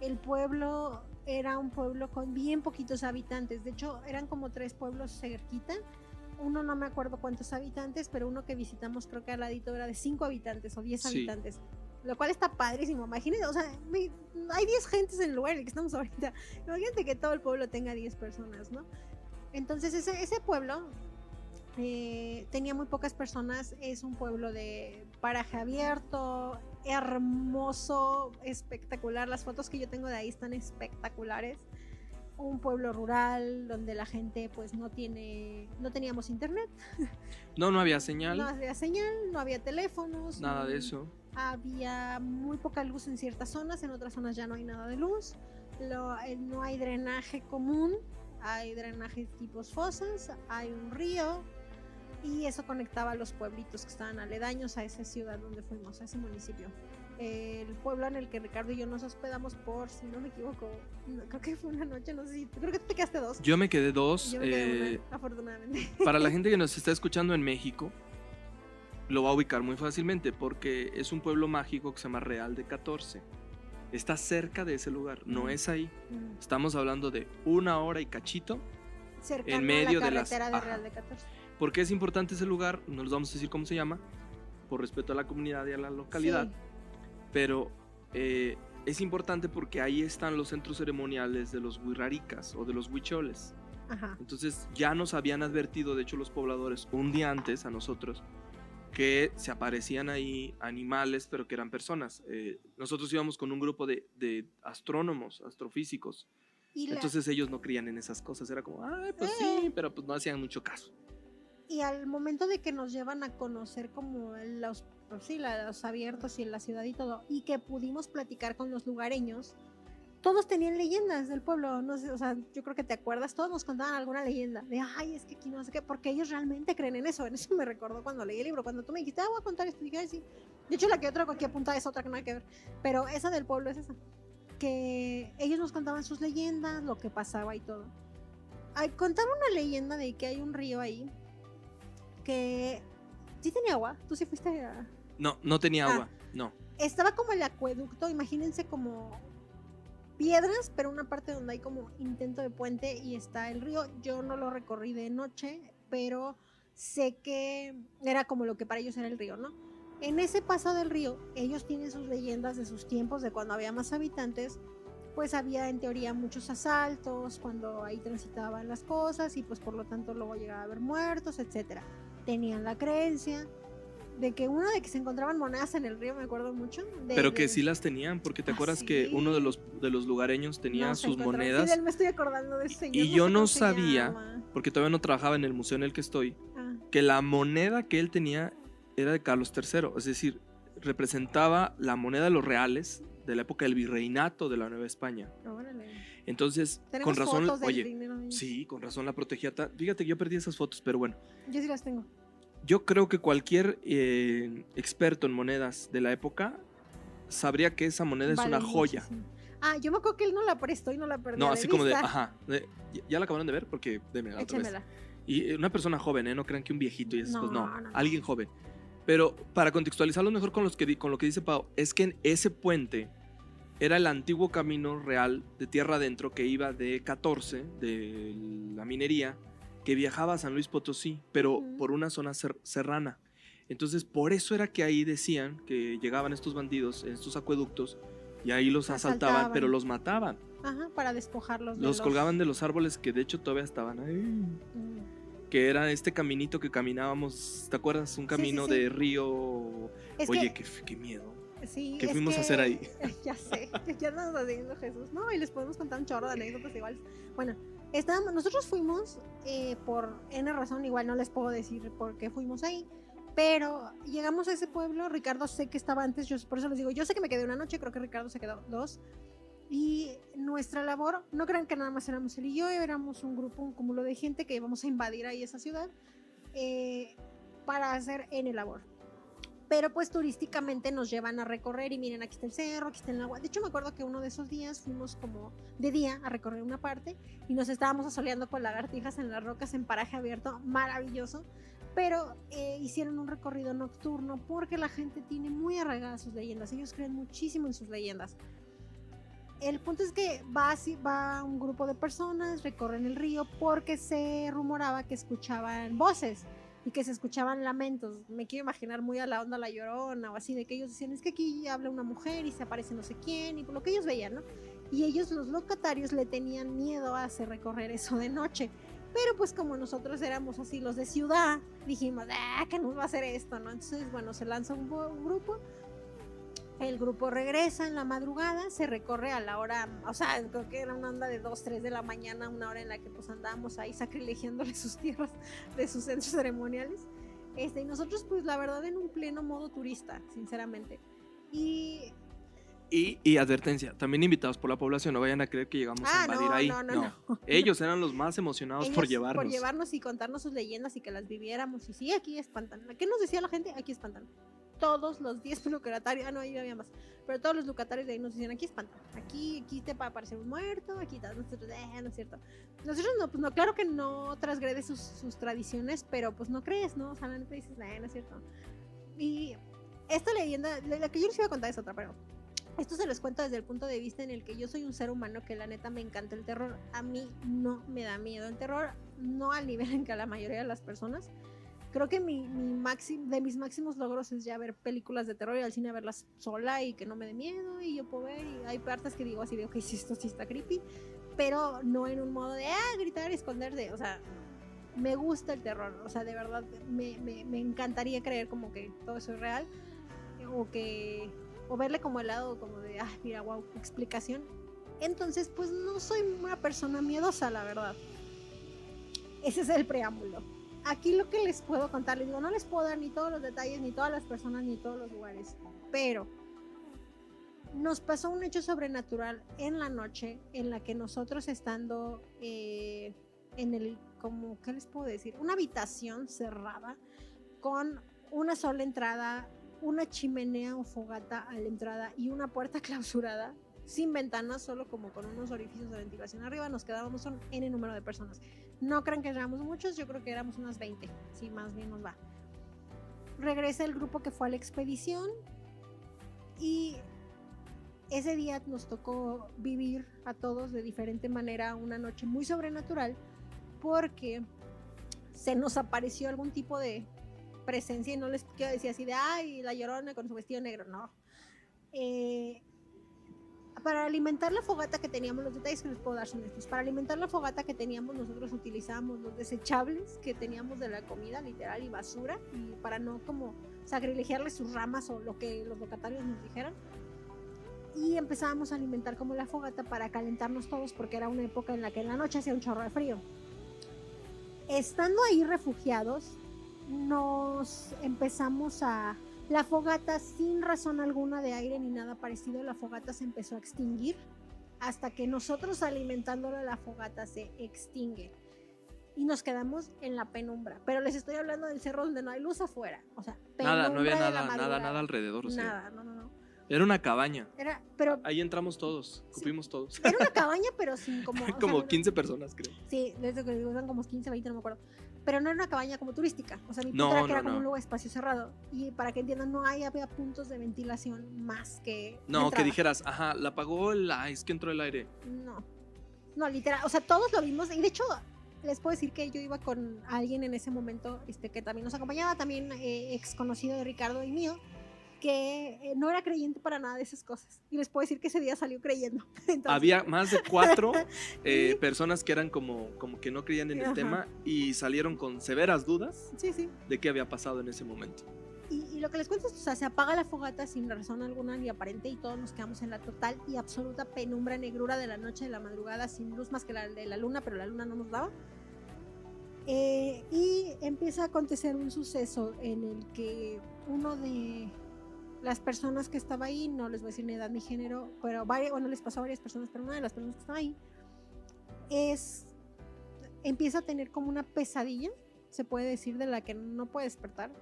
S2: El pueblo era un pueblo con bien poquitos habitantes, de hecho eran como 3 pueblos cerquita, uno no me acuerdo cuántos habitantes, pero uno que visitamos creo que al ladito era de 5 habitantes o 10 habitantes, lo cual está padrísimo. Imagínate, o sea, hay 10 gentes en el lugar en el que estamos ahorita, imagínate que todo el pueblo tenga 10 personas, ¿no? Entonces ese pueblo tenía muy pocas personas, es un pueblo de paraje abierto, hermoso, espectacular, las fotos que yo tengo de ahí están espectaculares, un pueblo rural donde la gente pues no teníamos internet.
S1: No había señal.
S2: No había teléfonos.
S1: Nada de eso.
S2: Había muy poca luz en ciertas zonas, en otras zonas ya no hay nada de luz, no hay drenaje común, hay drenajes tipos fosas, hay un río, y eso conectaba a los pueblitos que estaban aledaños a esa ciudad donde fuimos, a ese municipio. El pueblo en el que Ricardo y yo nos hospedamos por, si no me equivoco, creo que fue una noche, no sé si, creo que tú te quedaste 2.
S1: Yo me quedé 2.
S2: Yo me quedé una, afortunadamente.
S1: Para la gente que nos está escuchando en México, lo va a ubicar muy fácilmente porque es un pueblo mágico que se llama Real de 14. Está cerca de ese lugar, no es ahí. Estamos hablando de 1 hora y cachito.
S2: Cercano
S1: en medio
S2: a la
S1: de las...
S2: carretera de Real de 14.
S1: ¿Por qué es importante ese lugar? No les vamos a decir cómo se llama, por respeto a la comunidad y a la localidad. Sí. Pero es importante porque ahí están los centros ceremoniales de los huirraricas o de los huicholes.
S2: Ajá.
S1: Entonces ya nos habían advertido, de hecho los pobladores, un día antes a nosotros, que se aparecían ahí animales, pero que eran personas. Nosotros íbamos con un grupo de astrónomos, astrofísicos. Entonces ellos no creían en esas cosas. Era como, pues sí, pero pues no hacían mucho caso.
S2: Y al momento de que nos llevan a conocer como los abiertos y en la ciudad y todo, y que pudimos platicar con los lugareños, todos tenían leyendas del pueblo, no sé, o sea, yo creo que te acuerdas, todos nos contaban alguna leyenda de, es que aquí no sé qué, porque ellos realmente creen en eso me recordó cuando leí el libro, cuando tú me dijiste, voy a contar esto, dije, sí, de hecho la que otra aquí apuntada es otra que no hay que ver, pero esa del pueblo es esa, que ellos nos contaban sus leyendas, lo que pasaba y todo. Contaban una leyenda de que hay un río ahí, que sí tenía agua, tú sí fuiste a...
S1: No tenía agua, no.
S2: Estaba como el acueducto, imagínense como piedras, pero una parte donde hay como intento de puente y está el río. Yo no lo recorrí de noche, pero sé que era como lo que para ellos era el río, ¿no? En ese paso del río, ellos tienen sus leyendas de sus tiempos, de cuando había más habitantes, pues había en teoría muchos asaltos, cuando ahí transitaban las cosas y pues por lo tanto luego llegaba a haber muertos, etcétera. Tenían la creencia de que se encontraban monedas en el río, me acuerdo mucho.
S1: Pero que sí las tenían, porque te acuerdas que uno de los lugareños tenía sus monedas.
S2: Sí, me estoy acordando de ese señor.
S1: Y yo no sabía, porque todavía no trabajaba en el museo en el que estoy, que la moneda que él tenía era de Carlos III, es decir, representaba la moneda de los reales de la época del virreinato de la Nueva España.
S2: Órale.
S1: Entonces,
S2: con razón,
S1: oye, sí, con razón la protegía. Fíjate que yo perdí esas fotos, pero bueno.
S2: Yo sí las tengo.
S1: Yo creo que cualquier experto en monedas de la época sabría que esa moneda es una joya.
S2: Muchísimo. Yo me acuerdo que él no la prestó y no la perdió.
S1: No, así como ¿ya la acabaron de ver? Porque démela otra vez. Y una persona joven, no crean que un viejito y esas cosas, no, alguien joven. Pero para contextualizarlo mejor con lo que dice Pau, es que en ese puente era el antiguo camino real de tierra adentro que iba de 14, de la minería, que viajaba a San Luis Potosí, pero por una zona serrana. Entonces, por eso era que ahí decían que llegaban estos bandidos en estos acueductos y ahí los asaltaban, pero los mataban.
S2: Ajá, para despojarlos.
S1: Los colgaban de los árboles que de hecho todavía estaban ahí. Que era este caminito que caminábamos, ¿te acuerdas? Un camino de río. Oye, qué miedo.
S2: Sí,
S1: ¿Qué fuimos a hacer ahí?
S2: Ya sé, ya nos está diciendo Jesús. No, y les podemos contar un chorro de anécdotas igual. Bueno, nosotros fuimos por N razón, igual no les puedo decir por qué fuimos ahí, pero llegamos a ese pueblo. Ricardo sé que estaba antes, yo por eso les digo, yo sé que me quedé una noche, creo que Ricardo se quedó 2. Y nuestra labor, no crean que nada más éramos él y yo, éramos un grupo, un cúmulo de gente que íbamos a invadir ahí esa ciudad para hacer N labor. Pero pues turísticamente nos llevan a recorrer y miren, aquí está el cerro, aquí está el agua. De hecho me acuerdo que uno de esos días fuimos como de día a recorrer una parte y nos estábamos asoleando con lagartijas en las rocas en paraje abierto, maravilloso. Pero hicieron un recorrido nocturno porque la gente tiene muy arraigadas sus leyendas, ellos creen muchísimo en sus leyendas. El punto es que va un grupo de personas, recorren el río porque se rumoraba que escuchaban voces y que se escuchaban lamentos. Me quiero imaginar muy a la onda La Llorona o así, de que ellos decían, es que aquí habla una mujer y se aparece no sé quién, y por lo que ellos veían, ¿no? Y ellos, los locatarios, le tenían miedo a hacer recorrer eso de noche. Pero pues como nosotros éramos así los de ciudad, dijimos, ¿qué nos va a hacer esto, no? Entonces, bueno, se lanza un grupo. El grupo regresa en la madrugada, se recorre a la hora, o sea, creo que era una onda de 2, 3 de la mañana, una hora en la que pues andábamos ahí sacrilegiándole sus tierras de sus centros ceremoniales. Y nosotros pues la verdad en un pleno modo turista, sinceramente. Y
S1: advertencia, también invitados por la población, no vayan a creer que llegamos a invadir ahí. No. Ellos eran los más emocionados por llevarnos.
S2: Por llevarnos y contarnos sus leyendas y que las viviéramos. Y sí, aquí espantan. ¿Qué nos decía la gente? Aquí espantan. Todos los 10 locatarios, no, ahí había más, pero todos los locatarios de ahí nos decían, aquí espantan, aquí te va a aparecer un muerto, aquí nosotros, no es cierto. Nosotros no, pues no, claro que no transgrede sus tradiciones, pero pues no crees, ¿no? O sea, la neta dices, no es cierto. Y esta leyenda, la que yo les iba a contar es otra, pero esto se los cuento desde el punto de vista en el que yo soy un ser humano que la neta me encanta el terror. A mí no me da miedo el terror, no al nivel en que a la mayoría de las personas. Creo que de mis máximos logros es ya ver películas de terror y al cine verlas sola y que no me dé miedo y yo puedo ver, y hay partes que digo así de, ok, sí, esto sí está creepy, pero no en un modo de, gritar y esconderse, o sea, me gusta el terror, o sea, de verdad, me encantaría creer como que todo eso es real, o verle como el lado como de, mira, wow, explicación. Entonces, pues no soy una persona miedosa, la verdad. Ese es el preámbulo. Aquí lo que les puedo contar, les digo, no les puedo dar ni todos los detalles, ni todas las personas, ni todos los lugares, pero nos pasó un hecho sobrenatural en la noche en la que nosotros estando en como, ¿qué les puedo decir? Una habitación cerrada con una sola entrada, una chimenea o fogata a la entrada y una puerta clausurada, sin ventanas, solo como con unos orificios de ventilación arriba, nos quedábamos un N número de personas. No crean que éramos muchos, yo creo que éramos unas 20, sí, más bien nos va. Regresa el grupo que fue a la expedición y ese día nos tocó vivir a todos de diferente manera una noche muy sobrenatural porque se nos apareció algún tipo de presencia, y no les quiero decir así de, ay, la Llorona con su vestido negro, no. Para alimentar la fogata que teníamos, los detalles que les puedo dar son estos. Para alimentar la fogata que teníamos, nosotros utilizábamos los desechables que teníamos de la comida, literal, y basura, y para no como sacrilegiarles sus ramas o lo que los locatarios nos dijeran. Y empezábamos a alimentar como la fogata para calentarnos todos, porque era una época en la que en la noche hacía un chorro de frío. Estando ahí refugiados, nos empezamos a... La fogata, sin razón alguna de aire ni nada parecido, la fogata se empezó a extinguir hasta que nosotros alimentándola la fogata se extingue. Y nos quedamos en la penumbra. Pero les estoy hablando del cerro donde no hay luz afuera. O sea,
S1: Nada, no había
S2: penumbra de la
S1: nada
S2: madrugada.
S1: alrededor. O sea,
S2: Nada, no.
S1: era una cabaña.
S2: Pero
S1: Ahí entramos todos, cupimos todos.
S2: era una cabaña, pero sin como... o
S1: Como
S2: sea,
S1: 15 personas, creo.
S2: Sí, desde que digo, eran como 15, 20, no me acuerdo. Pero no era una cabaña como turística. O sea, mi punto
S1: No,
S2: era que
S1: no,
S2: era como
S1: no.
S2: un lugar espacio cerrado. Y para que entiendan, no había puntos de ventilación más que...
S1: No, que
S2: entrada.
S1: dijeras, ajá, la apagó es que entró el aire.
S2: No, literal. O sea, todos lo vimos. Y de hecho, les puedo decir que yo iba con alguien en ese momento que también nos acompañaba, también ex conocido de Ricardo y mío, que no era creyente para nada de esas cosas. Y les puedo decir que ese día salió creyendo. Entonces,
S1: Había más de 4 personas que eran como que no creían en el
S2: Ajá.
S1: tema y salieron con severas dudas
S2: Sí.
S1: de qué había pasado en ese momento.
S2: Y lo que les cuento es, o sea, se apaga la fogata sin razón alguna ni aparente y todos nos quedamos en la total y absoluta penumbra, negrura de la noche, de la madrugada, sin luz más que la de la luna, pero la luna no nos daba. Y empieza a acontecer un suceso en el que uno de las personas que estaba ahí, no les voy a decir ni edad ni género, pero les pasó a varias personas, pero una de las personas que estaba ahí empieza a tener como una pesadilla, se puede decir, de la que no puede despertar.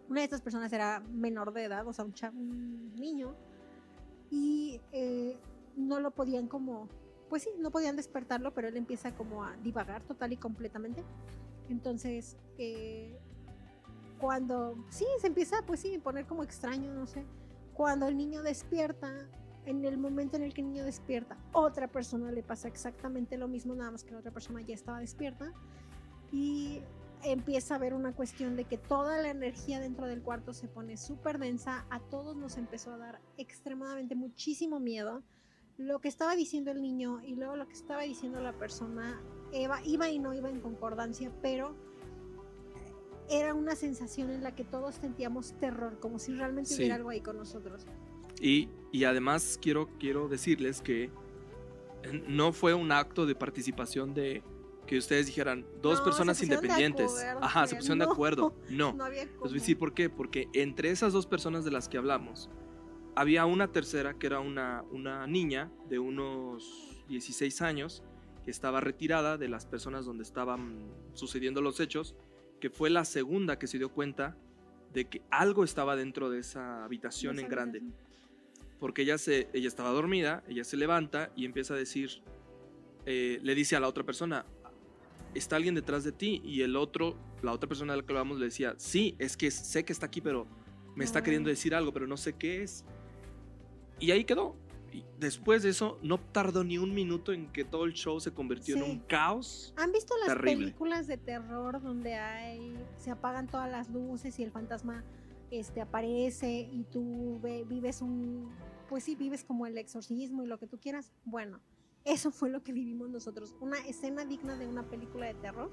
S2: Una de estas personas era menor de edad, o sea, un niño, y no lo podían como, pues sí, no podían despertarlo, pero él empieza como a divagar total y completamente. Entonces, cuando sí, se empieza, pues sí, a poner como extraño, no sé. Cuando el niño despierta, en el momento en el que el niño despierta, otra persona le pasa exactamente lo mismo, nada más que la otra persona ya estaba despierta. Y empieza a haber una cuestión de que toda la energía dentro del cuarto se pone súper densa. A todos nos empezó a dar extremadamente muchísimo miedo. Lo que estaba diciendo el niño y luego lo que estaba diciendo la persona iba y no iba en concordancia, pero era una sensación en la que todos sentíamos terror, como si realmente
S1: Sí.
S2: hubiera algo ahí con nosotros.
S1: Y además quiero decirles que no fue un acto de participación de que ustedes dijeran dos
S2: No,
S1: personas
S2: se pusieron de
S1: independientes.
S2: acuerdo,
S1: Ajá, se pusieron de
S2: no.
S1: acuerdo. No.
S2: No había
S1: Les voy a
S2: cómo.
S1: decir por qué. Porque entre esas 2 personas de las que hablamos, había una tercera que era una niña de unos 16 años que estaba retirada de las personas donde estaban sucediendo los hechos, que fue la segunda que se dio cuenta de que algo estaba dentro de esa habitación en grande. Porque ella estaba dormida, ella se levanta y empieza a decir, le dice a la otra persona, ¿está alguien detrás de ti? Y la otra persona de la que hablamos le decía, sí, es que sé que está aquí, pero me está queriendo decir algo, pero no sé qué es. Y ahí quedó. Y después de eso, no tardó ni un minuto en que todo el show se convirtió en un caos.
S2: ¿Han visto las
S1: terrible.
S2: películas de terror donde se apagan todas las luces y el fantasma aparece y tú vives vives como el exorcismo y lo que tú quieras? Bueno, eso fue lo que vivimos nosotros, una escena digna de una película de terror,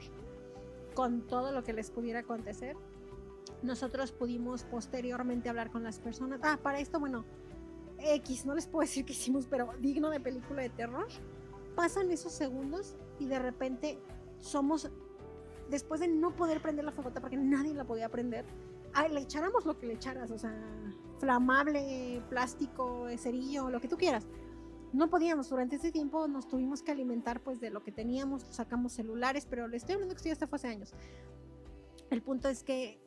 S2: con todo lo que les pudiera acontecer. Nosotros pudimos posteriormente hablar con las personas. Para esto, bueno, no les puedo decir qué hicimos, pero digno de película de terror. Pasan esos segundos y de repente después de no poder prender la fogata porque nadie la podía prender, le echáramos lo que le echaras, o sea, flamable, plástico, cerillo, lo que tú quieras. No podíamos, durante ese tiempo nos tuvimos que alimentar pues de lo que teníamos, sacamos celulares, pero le estoy hablando que esto ya fue hace años. El punto es que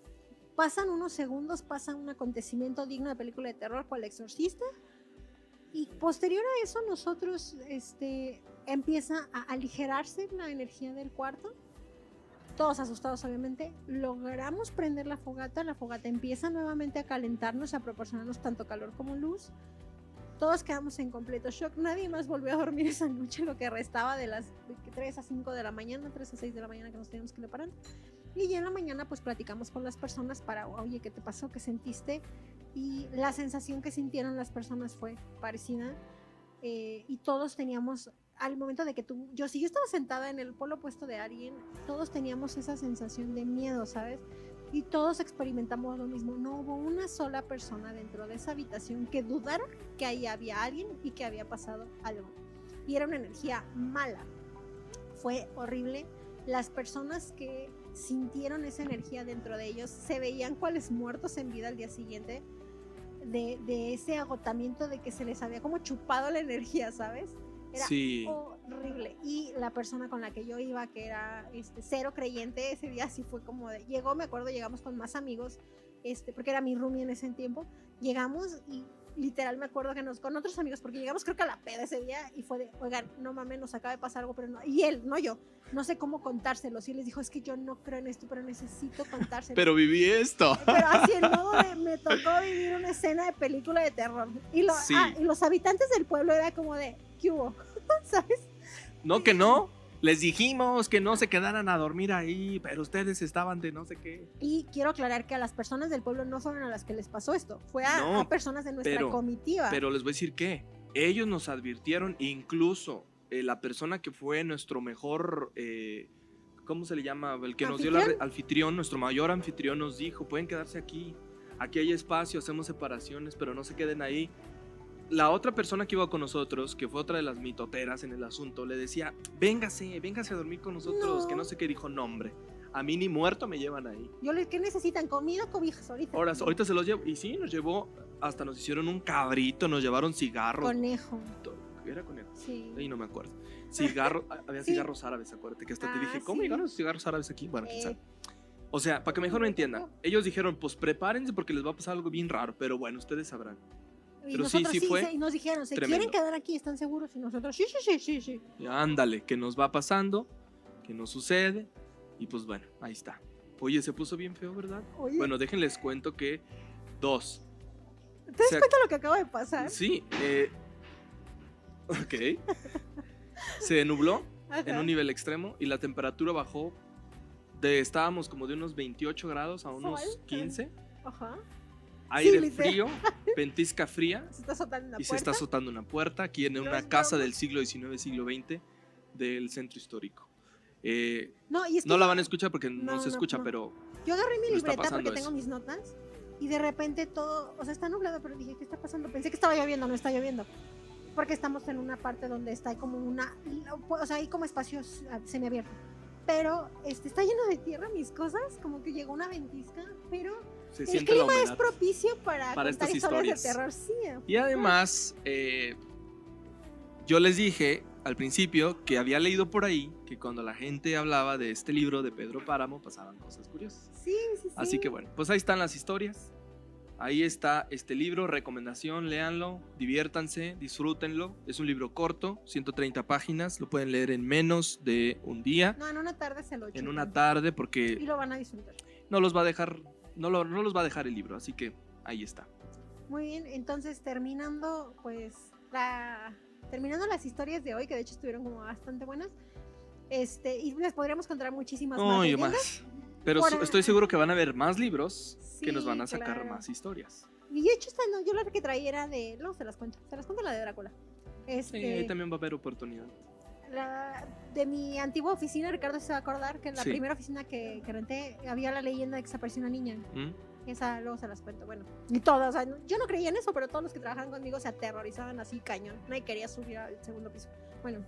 S2: pasan unos segundos, pasa un acontecimiento digno de película de terror, cual Exorcista, y posterior a eso nosotros empieza a aligerarse la energía del cuarto, todos asustados obviamente, logramos prender la fogata empieza nuevamente a calentarnos, a proporcionarnos tanto calor como luz, Todos quedamos en completo shock. Nadie más volvió a dormir esa noche, lo que restaba de las 3 a 5 de la mañana, 3 a 6 de la mañana que nos teníamos que preparar. Y ya en la mañana pues platicamos con las personas para, oye, ¿qué te pasó? ¿Qué sentiste? Y la sensación que sintieron las personas fue parecida. Y todos teníamos, al momento de que si yo estaba sentada en el polo opuesto de alguien, todos teníamos esa sensación de miedo, ¿sabes? Y todos experimentamos lo mismo. No hubo una sola persona dentro de esa habitación que dudara que ahí había alguien y que había pasado algo. Y era una energía mala. Fue horrible. Las personas que sintieron esa energía dentro de ellos se veían cuales muertos en vida al día siguiente de ese agotamiento de que se les había como chupado la energía, ¿sabes? Era
S1: Sí.
S2: horrible. Y la persona con la que yo iba, que era cero creyente, ese día sí fue como de... llegamos con más amigos, porque era mi roomie en ese tiempo. Llegamos y literal me acuerdo que con otros amigos, porque llegamos creo que a la peda ese día y fue de, oigan, no mames, nos acaba de pasar algo, pero no. Y él, no yo, no sé cómo contárselos. Y él les dijo, es que yo no creo en esto, pero necesito contárselo.
S1: Pero viví esto.
S2: Pero así en modo de, me tocó vivir una escena de película de terror. Y,
S1: Sí.
S2: y los habitantes del pueblo era como de, ¿qué hubo? ¿Sabes?
S1: No, que no. Les dijimos que no se quedaran a dormir ahí, pero ustedes estaban de no sé qué.
S2: Y quiero aclarar que a las personas del pueblo no fueron a las que les pasó esto, fue a,
S1: No,
S2: a personas de nuestra comitiva.
S1: Pero les voy a decir que ellos nos advirtieron, incluso la persona que fue nuestro mejor, ¿cómo se le llama? El que nos dio la anfitrión, nuestro mayor anfitrión nos dijo, pueden quedarse aquí hay espacio, hacemos separaciones, pero no se queden ahí. La otra persona que iba con nosotros, que fue otra de las mitoteras en el asunto, le decía, véngase a dormir con nosotros, que no sé qué, dijo, no hombre, a mí ni muerto me llevan ahí.
S2: ¿Qué necesitan? ¿Comida o cobijas ahorita?
S1: Ahorita se los llevo, y sí, nos llevó, hasta nos hicieron un cabrito, nos llevaron cigarros.
S2: Conejo.
S1: ¿Era conejo?
S2: Sí.
S1: Ahí no me acuerdo. Cigarros, había cigarros árabes, acuérdate, que hasta te dije, ¿cómo llegaron los cigarros árabes aquí? Bueno, quién sabe. O sea, para que mejor me entiendan, ellos dijeron, pues prepárense porque les va a pasar algo bien raro, pero bueno, ustedes sabrán.
S2: Y
S1: pero
S2: nosotros
S1: sí fue.
S2: Y nos dijeron, ¿se
S1: tremendo.
S2: quieren quedar aquí? ¿Están seguros? Y nosotros, sí.
S1: Y ándale, que nos va pasando, que nos sucede, y pues bueno, ahí está. Oye, se puso bien feo, ¿verdad?
S2: Oye.
S1: Bueno, déjenles cuento que 2.
S2: ¿Te das cuenta lo que acaba de pasar?
S1: Sí, ok. Se nubló en un nivel extremo y la temperatura bajó estábamos como de unos 28 grados a unos 15.
S2: Ajá.
S1: Aire frío, ventisca fría.
S2: Se está azotando una
S1: puerta. Se está azotando una puerta aquí en una casa del siglo XIX, siglo XX del centro histórico. No la van a escuchar porque no se escucha, pero...
S2: Yo agarré mi libreta porque tengo mis notas y de repente todo, o sea, está nublado, pero dije, ¿qué está pasando? Pensé que estaba lloviendo, no está lloviendo. Porque estamos en una parte donde está como o sea, hay como espacios semiabiertos. Pero está lleno de tierra mis cosas, como que llegó una ventisca, pero el clima es propicio para contar
S1: estas
S2: historias de terror, sí.
S1: Y además, yo les dije al principio que había leído por ahí que cuando la gente hablaba de este libro de Pedro Páramo pasaban cosas curiosas.
S2: Sí.
S1: Así que bueno, pues ahí están las historias. Ahí está este libro, recomendación, léanlo, diviértanse, disfrútenlo. Es un libro corto, 130 páginas, lo pueden leer en menos de un día.
S2: No, en una tarde se lo chupan.
S1: En una tarde porque...
S2: Y lo van a disfrutar.
S1: No los va a dejar, no los va a dejar el libro, así que ahí está.
S2: Muy bien, entonces terminando las historias de hoy, que de hecho estuvieron como bastante buenas, y les podríamos contar muchísimas más.
S1: Pero estoy seguro que van a haber más libros que nos van a sacar más historias.
S2: Y de hecho, yo la que traía era de... Luego se las cuento la de Drácula.
S1: Sí, ahí también va a haber oportunidad.
S2: De mi antigua oficina, Ricardo se va a acordar que en la primera oficina que renté había la leyenda de que se apareció una niña. Esa luego se las cuento. Bueno, y todas, o sea, yo no creía en eso, pero todos los que trabajaban conmigo se aterrorizaban así cañón. Nadie quería subir al segundo piso. Bueno,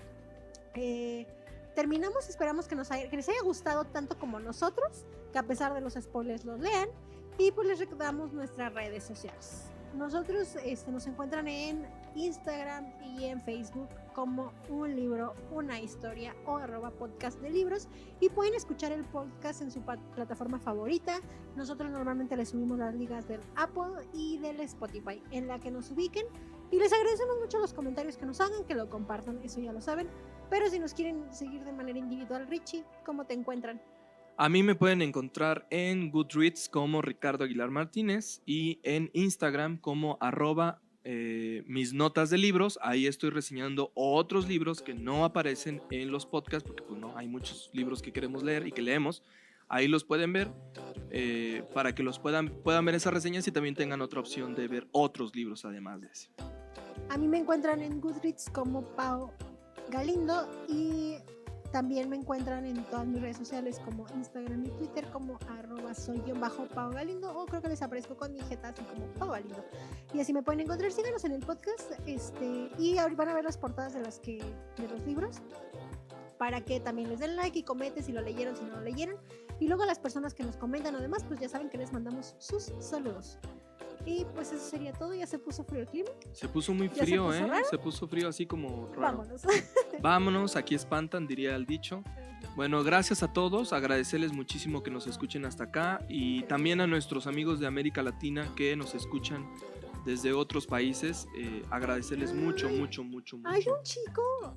S2: terminamos, esperamos que les haya gustado tanto como nosotros, que a pesar de los spoilers los lean, y pues les recordamos nuestras redes sociales. Nosotros nos encuentran en Instagram y en Facebook como Un Libro, Una Historia o @podcast de libros, y pueden escuchar el podcast en su plataforma favorita. Nosotros normalmente les subimos las ligas del Apple y del Spotify en la que nos ubiquen, y les agradecemos mucho los comentarios que nos hagan, que lo compartan, eso ya lo saben. Pero si nos quieren seguir de manera individual, Richie, ¿cómo te encuentran?
S1: A mí me pueden encontrar en Goodreads como Ricardo Aguilar Martínez y en Instagram como mis notas de libros. Ahí estoy reseñando otros libros que no aparecen en los podcasts, porque pues, no, hay muchos libros que queremos leer y que leemos. Ahí los pueden ver para que los puedan ver esas reseñas y también tengan otra opción de ver otros libros además de ese.
S2: A mí me encuentran en Goodreads como Pau Galindo y también me encuentran en todas mis redes sociales como Instagram y Twitter como @soy_Pau Galindo, o creo que les aparezco con mi jeta así como Pau Galindo. Y así me pueden encontrar, síganos en el podcast y ahora van a ver las portadas de los libros para que también les den like y comenten si lo leyeron, si no lo leyeron. Y luego a las personas que nos comentan además, pues ya saben que les mandamos sus saludos. Y pues eso sería todo. Ya se puso frío el clima.
S1: Se puso muy
S2: ¿Ya
S1: frío,
S2: se puso raro?
S1: Se puso frío así como raro.
S2: Vámonos.
S1: Vámonos, aquí espantan, diría el dicho. Bueno, gracias a todos, agradecerles muchísimo que nos escuchen hasta acá y también a nuestros amigos de América Latina que nos escuchan desde otros países, agradecerles mucho.
S2: Hay un chico,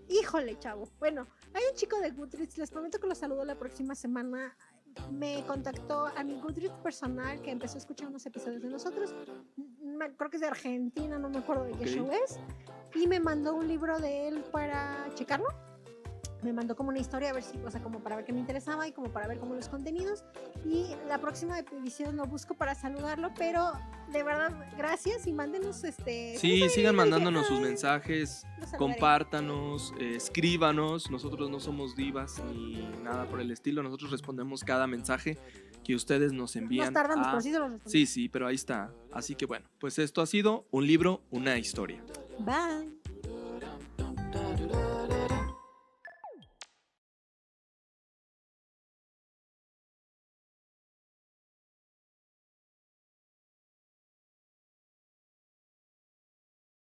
S2: híjole chavo, bueno, hay un chico de Goodreads, les prometo que lo saludo la próxima semana. Me contactó a mi Goodreads personal, que empezó a escuchar unos episodios de nosotros, creo que es de Argentina, no me acuerdo de qué show es, y me mandó un libro de él para checarlo. Me mandó como una historia, a ver si, o sea, como para ver qué me interesaba y como para ver como los contenidos. Y la próxima edición lo busco para saludarlo, pero de verdad, gracias y mándenos
S1: Sí, sigan mandándonos sus mensajes,
S2: los saludaré.
S1: compártanos, escríbanos. Nosotros no somos divas ni nada por el estilo. Nosotros respondemos cada mensaje que ustedes nos envían.
S2: Nos tardamos, pero sí se los respondemos.
S1: Sí, pero ahí está. Así que bueno, pues esto ha sido Un libro, una historia.
S2: Bye.